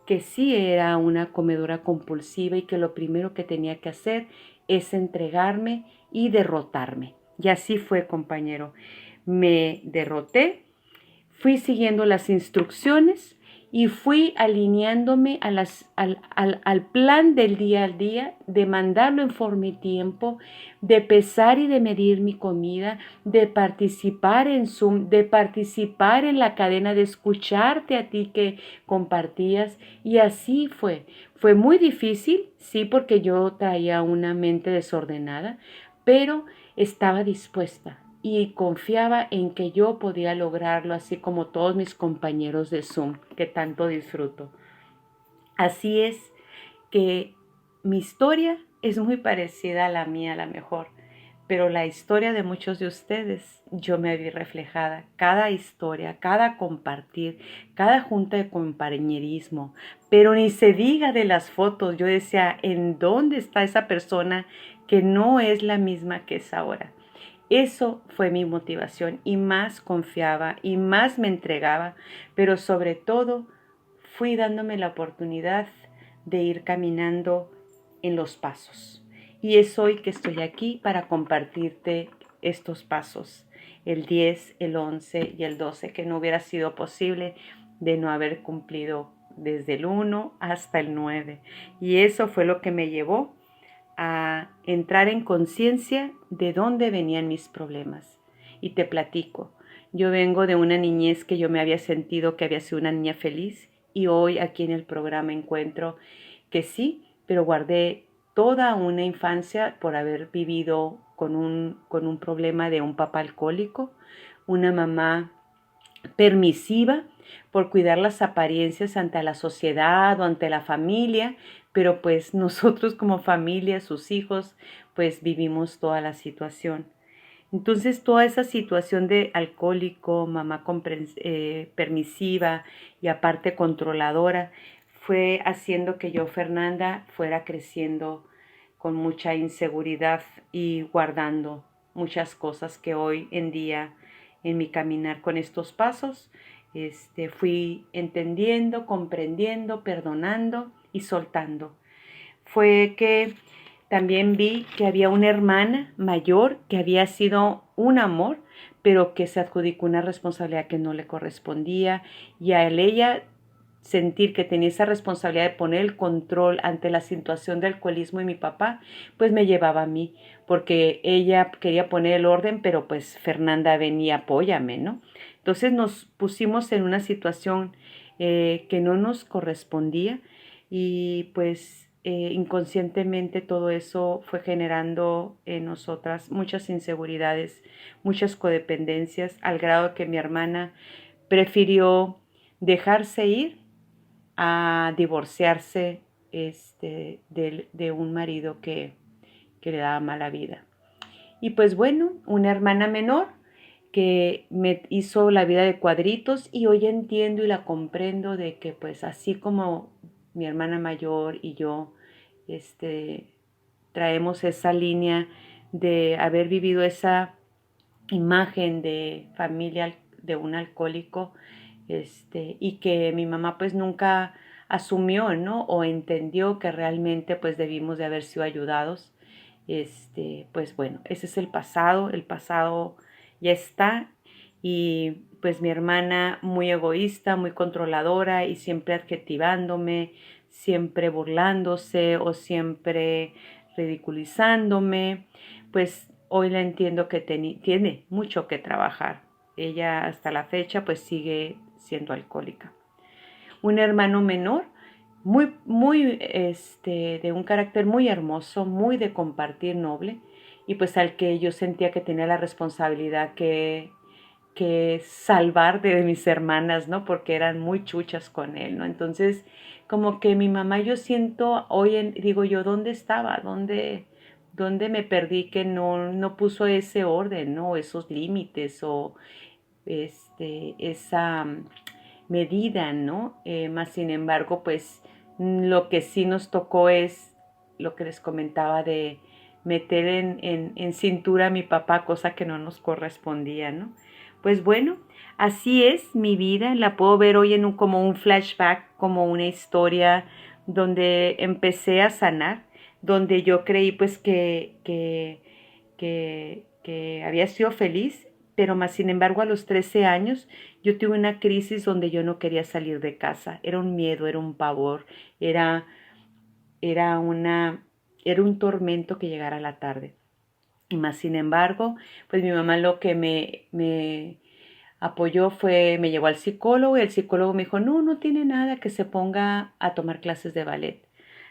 que sí era una comedora compulsiva y que lo primero que tenía que hacer es entregarme y derrotarme. Y así fue, compañero. Me derroté, fui siguiendo las instrucciones y fui alineándome al plan del día al día, de mandarlo en forma y tiempo, de pesar y de medir mi comida, de participar en Zoom, de participar en la cadena, de escucharte a ti que compartías. Y así fue. Fue muy difícil, sí, porque yo traía una mente desordenada, pero estaba dispuesta y confiaba en que yo podía lograrlo, así como todos mis compañeros de Zoom, que tanto disfruto. Así es que mi historia es muy parecida a la mía, a la mejor, pero la historia de muchos de ustedes, yo me vi reflejada. Cada historia, cada compartir, cada junta de compañerismo, pero ni se diga de las fotos. Yo decía, ¿en dónde está esa persona que no es la misma que es ahora? Eso fue mi motivación y más confiaba y más me entregaba, pero sobre todo fui dándome la oportunidad de ir caminando en los pasos. Y es hoy que estoy aquí para compartirte estos pasos, el 10, el 11 y el 12, que no hubiera sido posible de no haber cumplido desde el 1 hasta el 9. Y eso fue lo que me llevó a entrar en conciencia de dónde venían mis problemas. Y te platico, yo vengo de una niñez que yo me había sentido que había sido una niña feliz, y hoy aquí en el programa encuentro que sí, pero guardé toda una infancia por haber vivido con un problema de un papá alcohólico, una mamá permisiva por cuidar las apariencias ante la sociedad o ante la familia, pero pues nosotros como familia, sus hijos, pues vivimos toda la situación. Entonces toda esa situación de alcohólico, mamá permisiva y aparte controladora, fue haciendo que yo, Fernanda, fuera creciendo con mucha inseguridad y guardando muchas cosas que hoy en día en mi caminar con estos pasos, fui entendiendo, comprendiendo, perdonando y soltando. Fue que también vi que había una hermana mayor que había sido un amor, pero que se adjudicó una responsabilidad que no le correspondía, y al ella sentir que tenía esa responsabilidad de poner el control ante la situación del alcoholismo de mi papá, pues me llevaba a mí, porque ella quería poner el orden, pero pues Fernanda venía, apóyame, ¿no? Entonces nos pusimos en una situación que no nos correspondía, y pues inconscientemente todo eso fue generando en nosotras muchas inseguridades, muchas codependencias, al grado que mi hermana prefirió dejarse ir a divorciarse de un marido que le daba mala vida. Y pues bueno, una hermana menor que me hizo la vida de cuadritos y hoy entiendo y la comprendo de que pues así como mi hermana mayor y yo traemos esa línea de haber vivido esa imagen de familia de un alcohólico, y que mi mamá pues nunca asumió, ¿no? O entendió que realmente pues debimos de haber sido ayudados. Pues bueno, ese es el pasado ya está. Y pues mi hermana muy egoísta, muy controladora y siempre adjetivándome, siempre burlándose o siempre ridiculizándome, pues hoy la entiendo que tiene mucho que trabajar. Ella hasta la fecha pues sigue siendo alcohólica. Un hermano menor, de un carácter muy hermoso, muy de compartir noble, y pues al que yo sentía que tenía la responsabilidad que salvar de mis hermanas, ¿no? Porque eran muy chuchas con él, ¿no? Entonces, como que mi mamá, yo siento, digo yo, ¿dónde estaba? ¿Dónde me perdí que no puso ese orden, ¿no? Esos límites o esa medida, ¿no? Más sin embargo, pues lo que sí nos tocó es lo que les comentaba de meter en cintura a mi papá, cosa que no nos correspondía, ¿no? Pues bueno, así es mi vida, la puedo ver hoy como un flashback, como una historia donde empecé a sanar, donde yo creí pues que había sido feliz, pero más sin embargo a los 13 años yo tuve una crisis donde yo no quería salir de casa, era un miedo, era un pavor, era, era, una, era un tormento que llegara a la tarde. Y más sin embargo, pues mi mamá lo que me apoyó me llevó al psicólogo y el psicólogo me dijo, no tiene nada, que se ponga a tomar clases de ballet.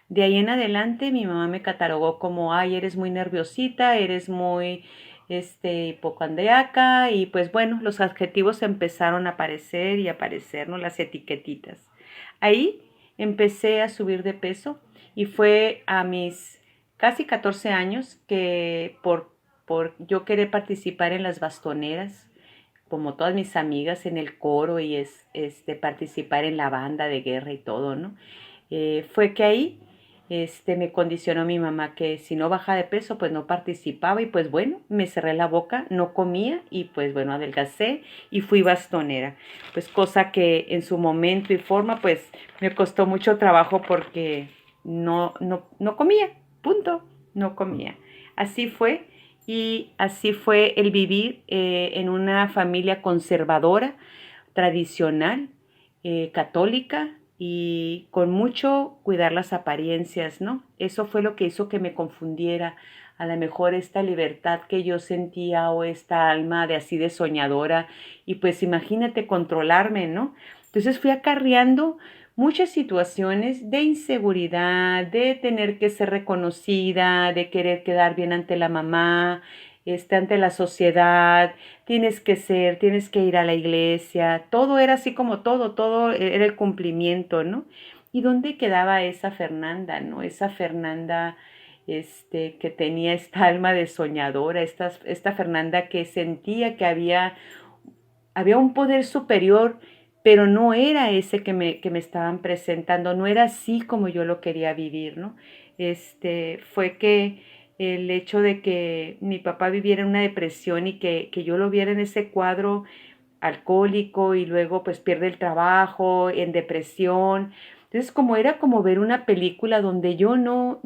De ahí en adelante mi mamá me catalogó como, ay, eres muy nerviosita, eres muy hipocondriaca y pues bueno, los adjetivos empezaron a aparecer, ¿no? Las etiquetitas. Ahí empecé a subir de peso y fue a mis casi 14 años que por yo querer participar en las bastoneras, como todas mis amigas en el coro y participar en la banda de guerra y todo, ¿no? Fue que ahí me condicionó mi mamá que si no bajaba de peso, pues no participaba y pues bueno, me cerré la boca, no comía y pues bueno, adelgacé y fui bastonera. Pues cosa que en su momento y forma, pues me costó mucho trabajo porque no comía, punto, no comía. Así fue y así fue el vivir en una familia conservadora, tradicional, católica y con mucho cuidar las apariencias, ¿no? Eso fue lo que hizo que me confundiera. A lo mejor esta libertad que yo sentía o esta alma de así de soñadora y pues imagínate controlarme, ¿no? Entonces fui acarreando muchas situaciones de inseguridad, de tener que ser reconocida, de querer quedar bien ante la mamá, ante la sociedad, tienes que ir a la iglesia, todo era así como todo era el cumplimiento, ¿no? ¿Y dónde quedaba esa Fernanda, no? Esa Fernanda, que tenía esta alma de soñadora, esta Fernanda que sentía que había un poder superior, pero no era ese que me estaban presentando, no era así como yo lo quería vivir, ¿no? Fue que el hecho de que mi papá viviera en una depresión y que yo lo viera en ese cuadro alcohólico y luego pues pierde el trabajo, en depresión. Entonces como era como ver una película donde yo no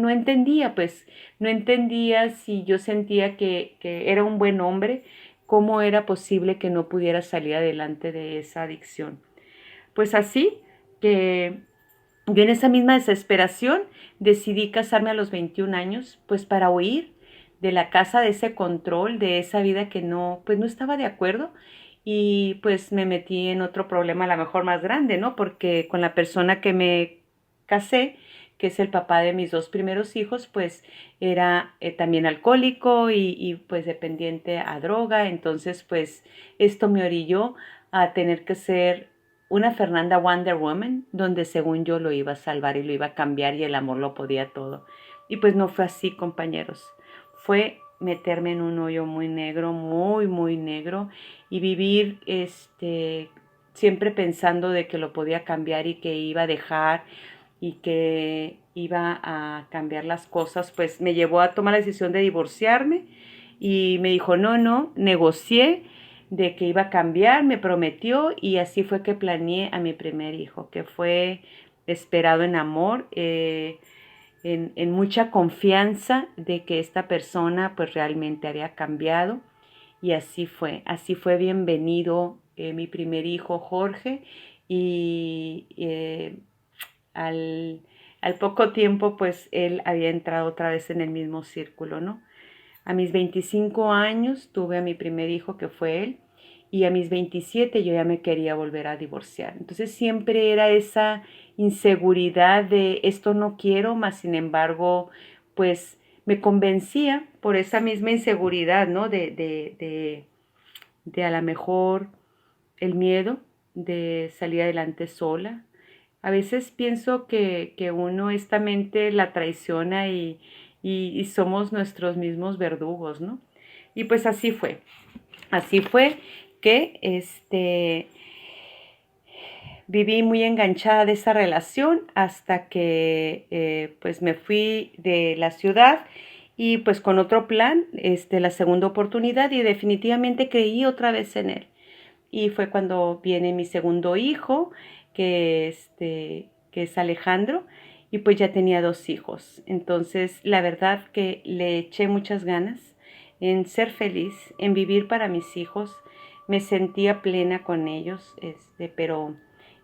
entendía, pues no entendía si yo sentía que era un buen hombre, cómo era posible que no pudiera salir adelante de esa adicción. Pues así que yo en esa misma desesperación decidí casarme a los 21 años, pues para huir de la casa, de ese control, de esa vida que pues no estaba de acuerdo y pues me metí en otro problema a lo mejor más grande, ¿no? Porque con la persona que me casé, que es el papá de mis dos primeros hijos, pues era también alcohólico y pues dependiente a droga, entonces pues esto me orilló a tener que ser una Fernanda Wonder Woman, donde según yo lo iba a salvar y lo iba a cambiar y el amor lo podía todo. Y pues no fue así, compañeros. Fue meterme en un hoyo muy negro, muy, muy negro, y vivir siempre pensando de que lo podía cambiar y que iba a dejar y que iba a cambiar las cosas, pues me llevó a tomar la decisión de divorciarme y me dijo, no, no, negocié de que iba a cambiar, me prometió y así fue que planeé a mi primer hijo, que fue esperado en amor, en mucha confianza de que esta persona pues realmente había cambiado y así fue bienvenido mi primer hijo Jorge y al, al poco tiempo pues él había entrado otra vez en el mismo círculo, ¿no? A mis 25 años tuve a mi primer hijo que fue él y a mis 27 yo ya me quería volver a divorciar. Entonces siempre era esa inseguridad de esto no quiero, mas sin embargo pues me convencía por esa misma inseguridad, ¿no? De a lo mejor el miedo de salir adelante sola. A veces pienso que uno esta mente la traiciona y somos nuestros mismos verdugos, ¿no? Y pues así fue que viví muy enganchada de esa relación hasta que pues me fui de la ciudad y pues con otro plan, la segunda oportunidad y definitivamente creí otra vez en él. Y fue cuando viene mi segundo hijo, que es Alejandro, y pues ya tenía 2 hijos. Entonces, la verdad que le eché muchas ganas en ser feliz, en vivir para mis hijos. Me sentía plena con ellos, pero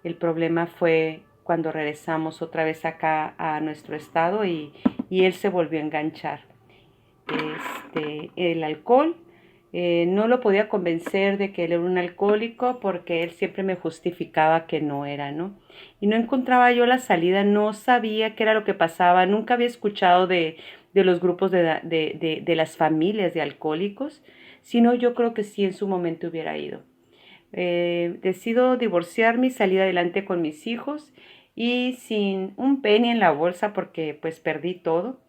el problema fue cuando regresamos otra vez acá a nuestro estado y él se volvió a enganchar. El alcohol. No lo podía convencer de que él era un alcohólico porque él siempre me justificaba que no era, ¿no? Y no encontraba yo la salida, no sabía qué era lo que pasaba, nunca había escuchado de los grupos de las familias de alcohólicos, sino yo creo que sí en su momento hubiera ido. Decido divorciarme y salir adelante con mis hijos y sin un penny en la bolsa porque pues perdí todo.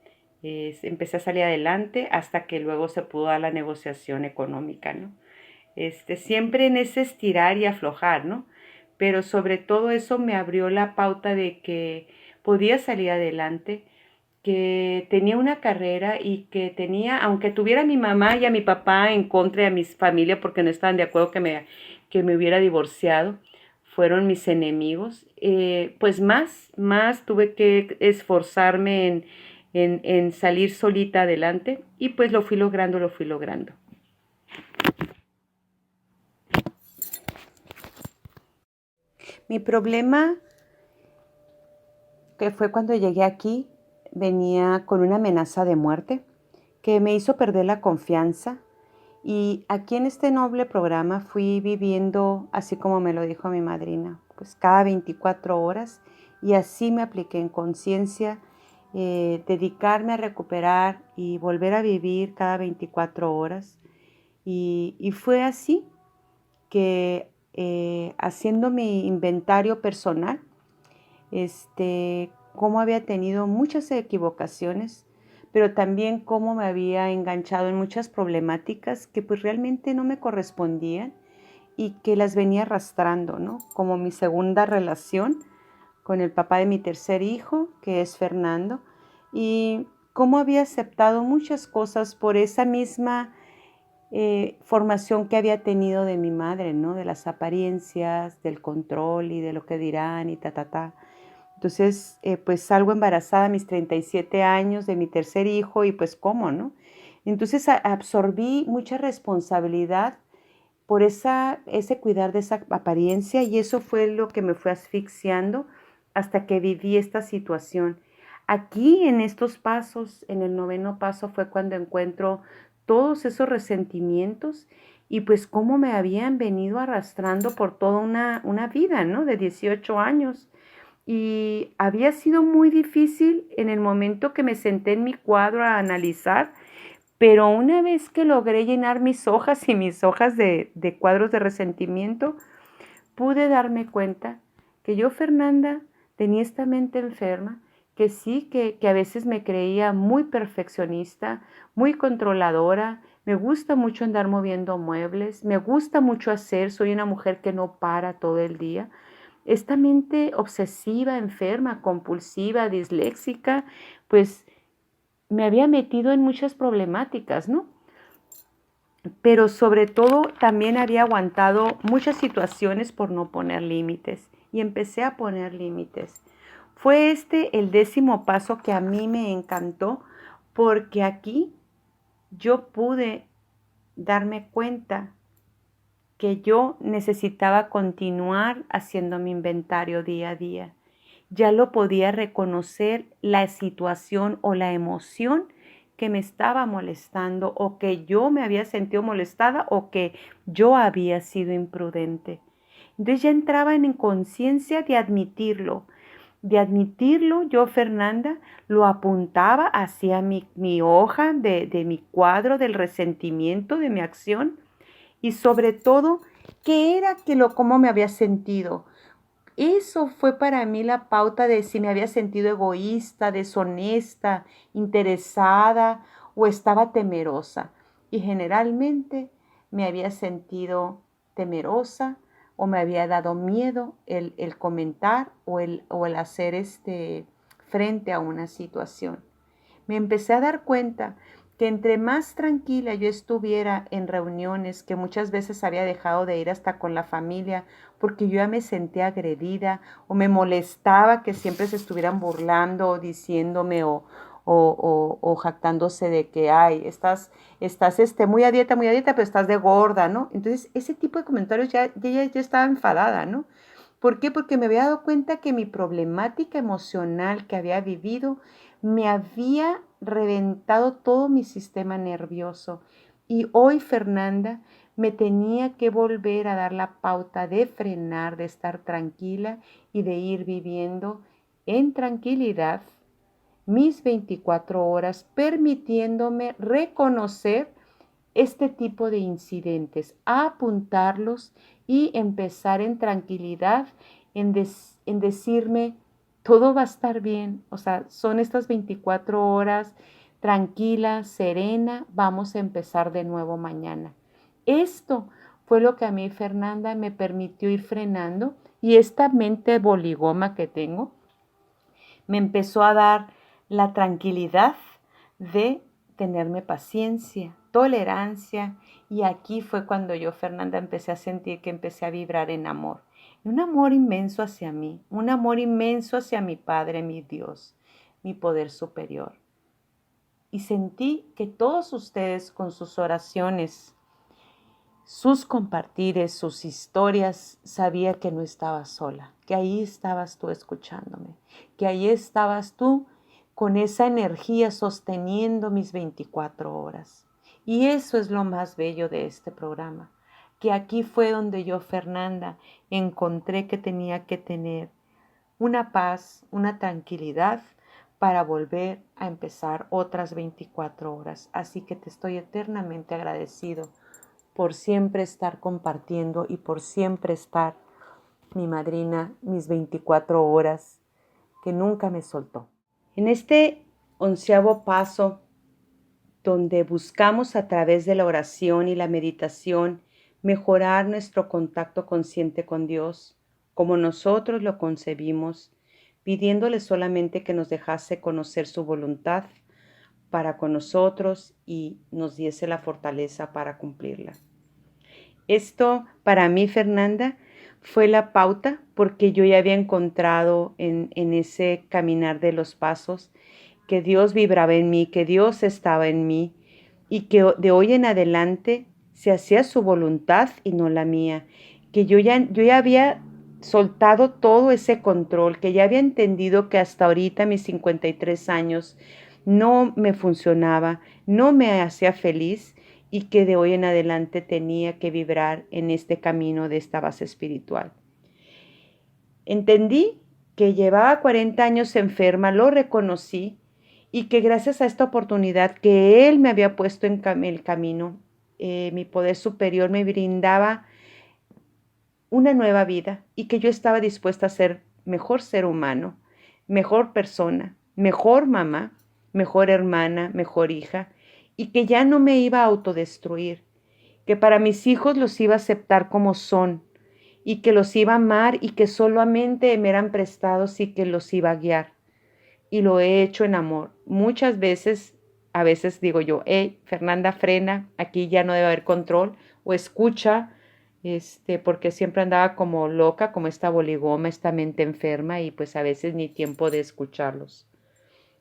Empecé a salir adelante hasta que luego se pudo dar la negociación económica, ¿no? Siempre en ese estirar y aflojar, ¿no? Pero sobre todo eso me abrió la pauta de que podía salir adelante, que tenía una carrera y que tenía, aunque tuviera a mi mamá y a mi papá en contra de mi familia porque no estaban de acuerdo que me hubiera divorciado, fueron mis enemigos, pues más tuve que esforzarme en salir solita adelante y pues lo fui logrando, lo fui logrando. Mi problema, que fue cuando llegué aquí, venía con una amenaza de muerte que me hizo perder la confianza y aquí en este noble programa fui viviendo así como me lo dijo mi madrina, pues cada 24 horas y así me apliqué en conciencia, dedicarme a recuperar y volver a vivir cada 24 horas y fue así que haciendo mi inventario personal, cómo había tenido muchas equivocaciones, pero también cómo me había enganchado en muchas problemáticas que pues realmente no me correspondían y que las venía arrastrando, ¿no? Como mi segunda relación con el papá de mi tercer hijo, que es Fernando, y cómo había aceptado muchas cosas por esa misma formación que había tenido de mi madre, ¿no? De las apariencias, del control y de lo que dirán y ta. Entonces, pues salgo embarazada a mis 37 años de mi tercer hijo y pues cómo, ¿no? Entonces absorbí mucha responsabilidad por ese cuidar de esa apariencia y eso fue lo que me fue asfixiando hasta que viví esta situación. Aquí en estos pasos, en el 9º paso fue cuando encuentro todos esos resentimientos y pues cómo me habían venido arrastrando por toda una vida, ¿no? De 18 años. Y había sido muy difícil en el momento que me senté en mi cuadro a analizar, pero una vez que logré llenar mis hojas y mis hojas de cuadros de resentimiento, pude darme cuenta que yo, Fernanda, tenía esta mente enferma, que sí, que a veces me creía muy perfeccionista, muy controladora. Me gusta mucho andar moviendo muebles, me gusta mucho hacer, soy una mujer que no para todo el día. Esta mente obsesiva, enferma, compulsiva, disléxica, pues me había metido en muchas problemáticas, ¿no? Pero sobre todo también había aguantado muchas situaciones por no poner límites y empecé a poner límites. Fue este el 10º paso que a mí me encantó porque aquí yo pude darme cuenta que yo necesitaba continuar haciendo mi inventario día a día. Ya lo podía reconocer la situación o la emoción que me estaba molestando o que yo me había sentido molestada o que yo había sido imprudente. Entonces ya entraba en conciencia de admitirlo. Yo, Fernanda, lo apuntaba hacia mi hoja de mi cuadro del resentimiento de mi acción y sobre todo, ¿qué era cómo me había sentido? Eso fue para mí la pauta de si me había sentido egoísta, deshonesta, interesada o estaba temerosa. Y generalmente me había sentido temerosa o me había dado miedo el comentar o el hacer frente a una situación. Me empecé a dar cuenta que entre más tranquila yo estuviera en reuniones, que muchas veces había dejado de ir hasta con la familia, porque yo ya me sentía agredida o me molestaba que siempre se estuvieran burlando o diciéndome o jactándose de que, ay, estás muy a dieta, pero estás de gorda, ¿no? Entonces, ese tipo de comentarios ya estaba enfadada, ¿no? ¿Por qué? Porque me había dado cuenta que mi problemática emocional que había vivido me había reventado todo mi sistema nervioso. Y hoy, Fernanda, me tenía que volver a dar la pauta de frenar, de estar tranquila y de ir viviendo en tranquilidad mis 24 horas, permitiéndome reconocer este tipo de incidentes, apuntarlos y empezar en tranquilidad, en decirme, todo va a estar bien. O sea, son estas 24 horas tranquila, serena, vamos a empezar de nuevo mañana. Esto fue lo que a mí, Fernanda, me permitió ir frenando y esta mente boligoma que tengo me empezó a dar la tranquilidad de tenerme paciencia, tolerancia, y aquí fue cuando yo, Fernanda, empecé a sentir que empecé a vibrar en amor. Un amor inmenso hacia mí, un amor inmenso hacia mi Padre, mi Dios, mi poder superior. Y sentí que todos ustedes con sus oraciones, sus compartires, sus historias, sabía que no estaba sola, que ahí estabas tú escuchándome, que ahí estabas tú con esa energía sosteniendo mis 24 horas. Y eso es lo más bello de este programa, que aquí fue donde yo, Fernanda, encontré que tenía que tener una paz, una tranquilidad para volver a empezar otras 24 horas. Así que te estoy eternamente agradecido por siempre estar compartiendo y por siempre estar, mi madrina, mis 24 horas, que nunca me soltó. En este 11º paso, donde buscamos a través de la oración y la meditación mejorar nuestro contacto consciente con Dios, como nosotros lo concebimos, pidiéndole solamente que nos dejase conocer su voluntad para con nosotros y nos diese la fortaleza para cumplirla. Esto para mí, Fernanda, fue la pauta porque yo ya había encontrado en ese caminar de los pasos que Dios vibraba en mí, que Dios estaba en mí y que de hoy en adelante se hacía su voluntad y no la mía, que yo ya había soltado todo ese control, que ya había entendido que hasta ahorita, mis 53 años, no me funcionaba, no me hacía feliz y que de hoy en adelante tenía que vibrar en este camino de esta base espiritual. Entendí que llevaba 40 años enferma, lo reconocí y que gracias a esta oportunidad que Él me había puesto en el camino, mi poder superior me brindaba una nueva vida y que yo estaba dispuesta a ser mejor ser humano, mejor persona, mejor mamá, mejor hermana, mejor hija, y que ya no me iba a autodestruir, que para mis hijos los iba a aceptar como son, y que los iba a amar y que solamente me eran prestados y que los iba a guiar. Y lo he hecho en amor. Muchas veces, a veces digo yo, hey, Fernanda, frena, aquí ya no debe haber control, o escucha, porque siempre andaba como loca, como esta boligoma, esta mente enferma, y pues a veces ni tiempo de escucharlos.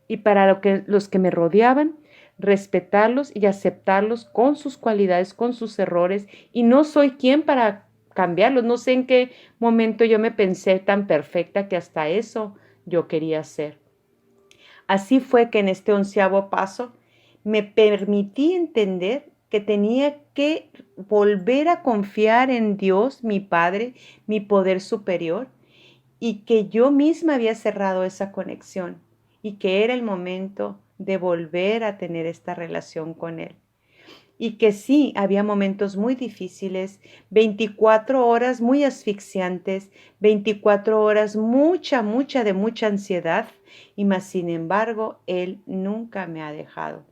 Y para los que me rodeaban, respetarlos y aceptarlos con sus cualidades, con sus errores, y no soy quien para cambiarlos. No sé en qué momento yo me pensé tan perfecta que hasta eso yo quería ser. Así fue que en este 11º paso me permití entender que tenía que volver a confiar en Dios, mi Padre, mi poder superior, y que yo misma había cerrado esa conexión y que era el momento de volver a tener esta relación con Él. Y que sí, había momentos muy difíciles, 24 horas muy asfixiantes, 24 horas de mucha ansiedad, y más sin embargo, Él nunca me ha dejado.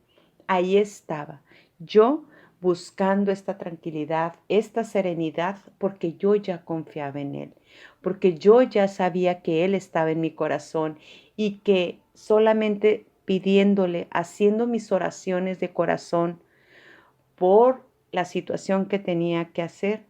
Ahí estaba, yo buscando esta tranquilidad, esta serenidad, porque yo ya confiaba en Él, porque yo ya sabía que Él estaba en mi corazón y que solamente pidiéndole, haciendo mis oraciones de corazón, por la situación que tenía que hacer,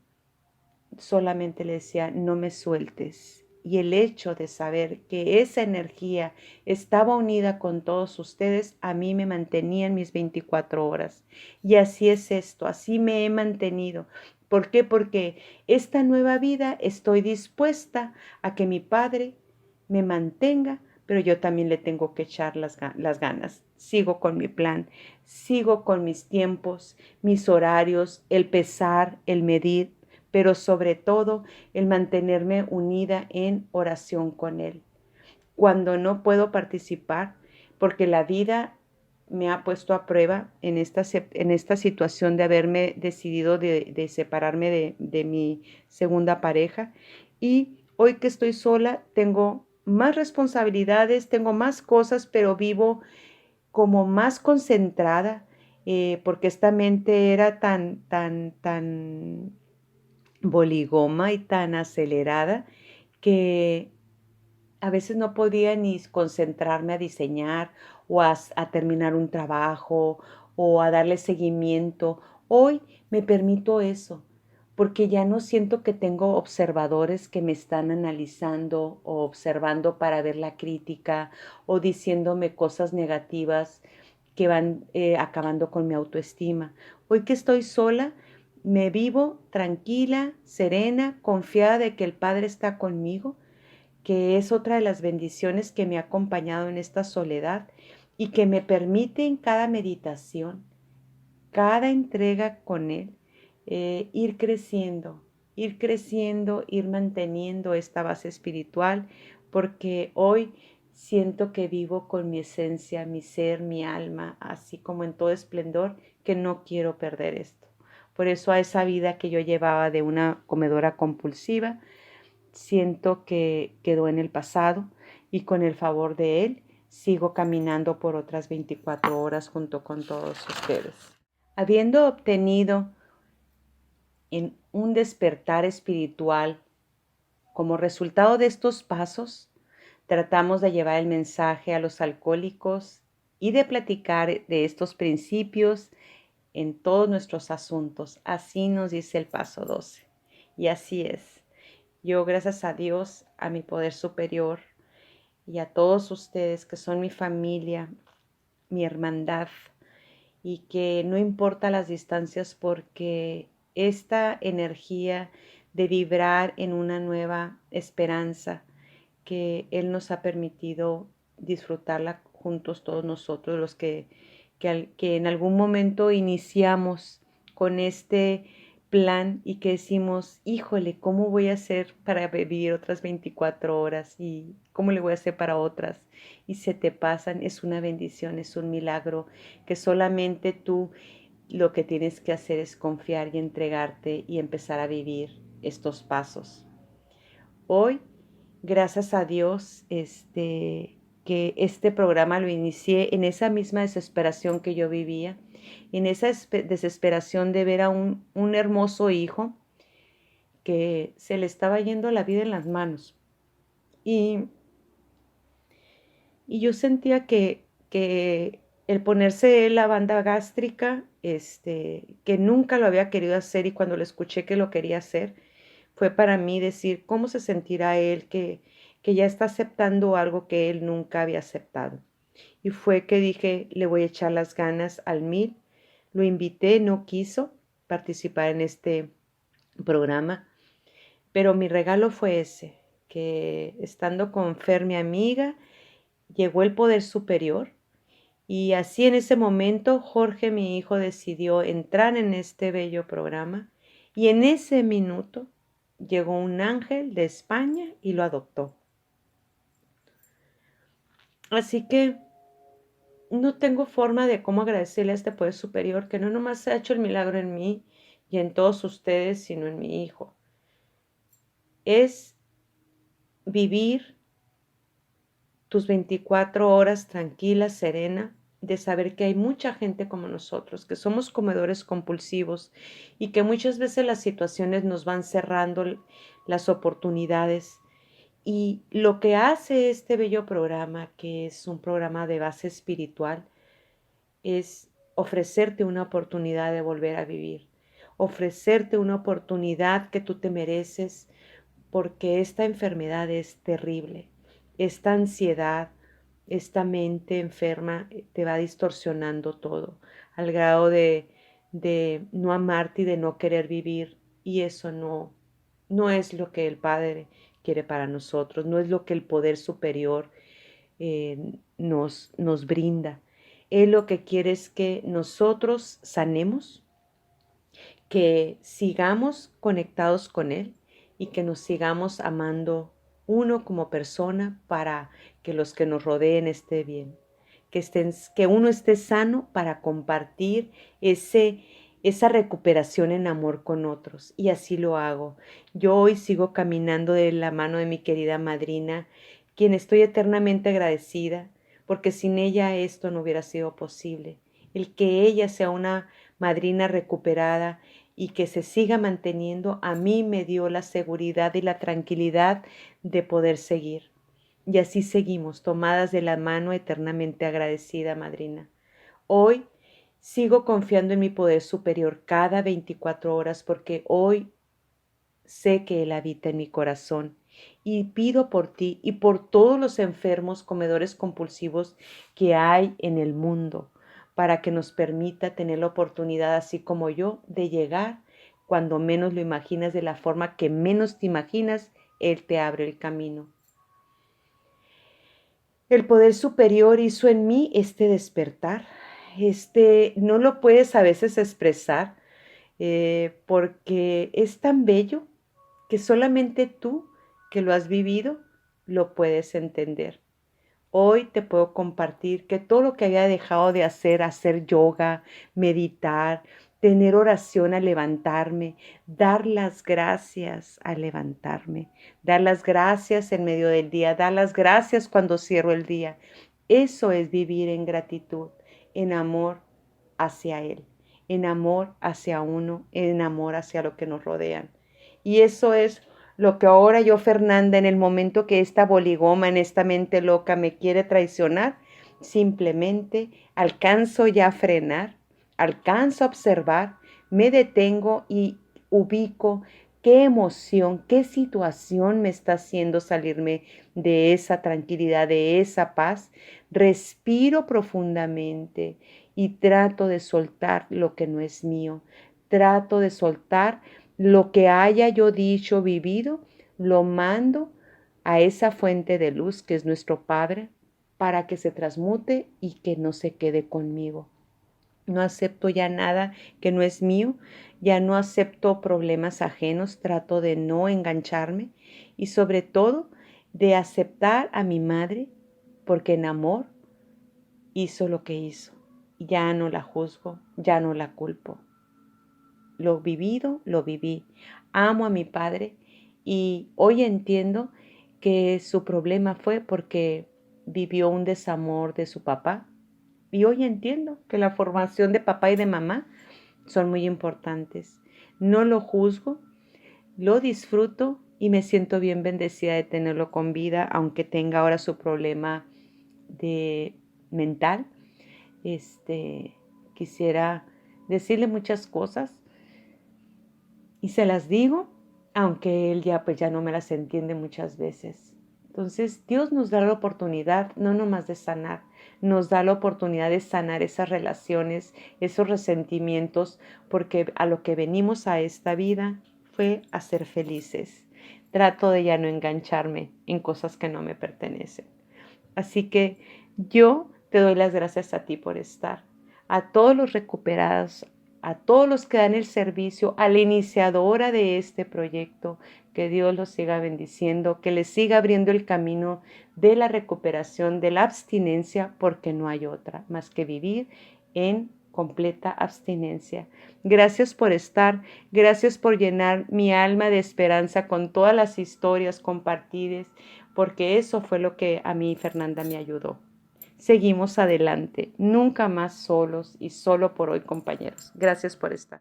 solamente le decía, no me sueltes. Y el hecho de saber que esa energía estaba unida con todos ustedes, a mí me mantenía en mis 24 horas. Y así es esto, así me he mantenido. ¿Por qué? Porque esta nueva vida estoy dispuesta a que mi Padre me mantenga, pero yo también le tengo que echar las ganas. Sigo con mi plan, sigo con mis tiempos, mis horarios, el pesar, el medir, pero sobre todo el mantenerme unida en oración con Él. Cuando no puedo participar, porque la vida me ha puesto a prueba en esta situación de haberme decidido de separarme de mi segunda pareja, y hoy que estoy sola tengo más responsabilidades, tengo más cosas, pero vivo como más concentrada, porque esta mente era tan boligoma y tan acelerada que a veces no podía ni concentrarme a diseñar o a terminar un trabajo o a darle seguimiento. Hoy me permito eso, porque ya no siento que tengo observadores que me están analizando o observando para ver la crítica o diciéndome cosas negativas que van acabando con mi autoestima. Hoy que estoy sola, me vivo tranquila, serena, confiada de que el Padre está conmigo, que es otra de las bendiciones que me ha acompañado en esta soledad y que me permite en cada meditación, cada entrega con Él, ir creciendo, ir manteniendo esta base espiritual, porque hoy siento que vivo con mi esencia, mi ser, mi alma, así como en todo esplendor, que no quiero perder esto. Por eso a esa vida que yo llevaba de una comedora compulsiva, siento que quedó en el pasado y con el favor de Él sigo caminando por otras 24 horas junto con todos ustedes. Habiendo obtenido en un despertar espiritual como resultado de estos pasos, tratamos de llevar el mensaje a los alcohólicos y de platicar de estos principios en todos nuestros asuntos. Así nos dice el paso 12. Y así es. Yo, gracias a Dios, a mi poder superior y a todos ustedes que son mi familia, mi hermandad, y que no importa las distancias, porque esta energía de vibrar en una nueva esperanza que Él nos ha permitido disfrutarla juntos todos nosotros, los que en algún momento iniciamos con este plan y que decimos, híjole, ¿cómo voy a hacer para vivir otras 24 horas? ¿Y cómo le voy a hacer para otras? Y se te pasan, es una bendición, es un milagro, que solamente tú lo que tienes que hacer es confiar y entregarte y empezar a vivir estos pasos. Hoy, gracias a Dios, que este programa lo inicié en esa misma desesperación que yo vivía, en esa desesperación de ver a un hermoso hijo que se le estaba yendo la vida en las manos. Y yo sentía que el ponerse la banda gástrica, que nunca lo había querido hacer, y cuando le escuché que lo quería hacer, fue para mí decir, ¿cómo se sentirá él que ya está aceptando algo que él nunca había aceptado? Y fue que dije, le voy a echar las ganas al 1000. Lo invité, no quiso participar en este programa, pero mi regalo fue ese, que estando con Fer, mi amiga, llegó el poder superior, y así en ese momento Jorge, mi hijo, decidió entrar en este bello programa, y en ese minuto llegó un ángel de España y lo adoptó. Así que no tengo forma de cómo agradecerle a este poder superior que no nomás ha hecho el milagro en mí y en todos ustedes, sino en mi hijo. Es vivir tus 24 horas tranquila, serena, de saber que hay mucha gente como nosotros, que somos comedores compulsivos y que muchas veces las situaciones nos van cerrando las oportunidades. Y lo que hace este bello programa, que es un programa de base espiritual, es ofrecerte una oportunidad de volver a vivir, ofrecerte una oportunidad que tú te mereces, porque esta enfermedad es terrible. Esta ansiedad, esta mente enferma te va distorsionando todo, al grado de no amarte y de no querer vivir. Y eso no es lo que el Padre quiere para nosotros, no es lo que el poder superior nos brinda. Él lo que quiere es que nosotros sanemos, que sigamos conectados con Él y que nos sigamos amando uno como persona para que los que nos rodeen estén bien, que uno esté sano para compartir esa recuperación en amor con otros. Y así lo hago. Yo hoy sigo caminando de la mano de mi querida madrina, quien estoy eternamente agradecida, porque sin ella esto no hubiera sido posible. El que ella sea una madrina recuperada y que se siga manteniendo, a mí me dio la seguridad y la tranquilidad de poder seguir. Y así seguimos, tomadas de la mano, eternamente agradecida, madrina. Hoy sigo confiando en mi poder superior cada 24 horas, porque hoy sé que Él habita en mi corazón, y pido por ti y por todos los enfermos comedores compulsivos que hay en el mundo, para que nos permita tener la oportunidad, así como yo, de llegar cuando menos lo imaginas, de la forma que menos te imaginas. Él te abre el camino. El poder superior hizo en mí este despertar. No lo puedes a veces expresar, porque es tan bello que solamente tú, que lo has vivido, lo puedes entender. Hoy te puedo compartir que todo lo que había dejado de hacer yoga, meditar, tener oración al levantarme, dar las gracias al levantarme, dar las gracias en medio del día, dar las gracias cuando cierro el día. Eso es vivir en gratitud, en amor hacia Él, en amor hacia uno, en amor hacia lo que nos rodean. Y eso es lo que ahora yo, Fernanda, en el momento que esta boligoma, en esta mente loca me quiere traicionar, simplemente alcanzo ya a frenar, alcanzo a observar, me detengo y ubico qué emoción, qué situación me está haciendo salirme de esa tranquilidad, de esa paz. Respiro profundamente y trato de soltar lo que no es mío. Trato de soltar lo que haya yo dicho, vivido, lo mando a esa fuente de luz que es nuestro Padre, para que se transmute y que no se quede conmigo. No acepto ya nada que no es mío, ya no acepto problemas ajenos, trato de no engancharme y sobre todo de aceptar a mi madre, porque en amor hizo lo que hizo. Ya no la juzgo, ya no la culpo. Lo vivido, lo viví. Amo a mi padre y hoy entiendo que su problema fue porque vivió un desamor de su papá. Y hoy entiendo que la formación de papá y de mamá son muy importantes. No lo juzgo, lo disfruto y me siento bien bendecida de tenerlo con vida, aunque tenga ahora su problema de mental. Quisiera decirle muchas cosas y se las digo, aunque él ya no me las entiende muchas veces. Entonces, Dios nos da la oportunidad, no nomás de sanar, nos da la oportunidad de sanar esas relaciones, esos resentimientos, porque a lo que venimos a esta vida fue a ser felices. Trato de ya no engancharme en cosas que no me pertenecen. Así que yo te doy las gracias a ti por estar, a todos los recuperados, a todos los que dan el servicio, a la iniciadora de este proyecto, que Dios los siga bendiciendo, que les siga abriendo el camino de la recuperación, de la abstinencia, porque no hay otra más que vivir en completa abstinencia. Gracias por estar, gracias por llenar mi alma de esperanza con todas las historias compartidas, porque eso fue lo que a mí Fernanda me ayudó. Seguimos adelante, nunca más solos y solo por hoy, compañeros. Gracias por estar.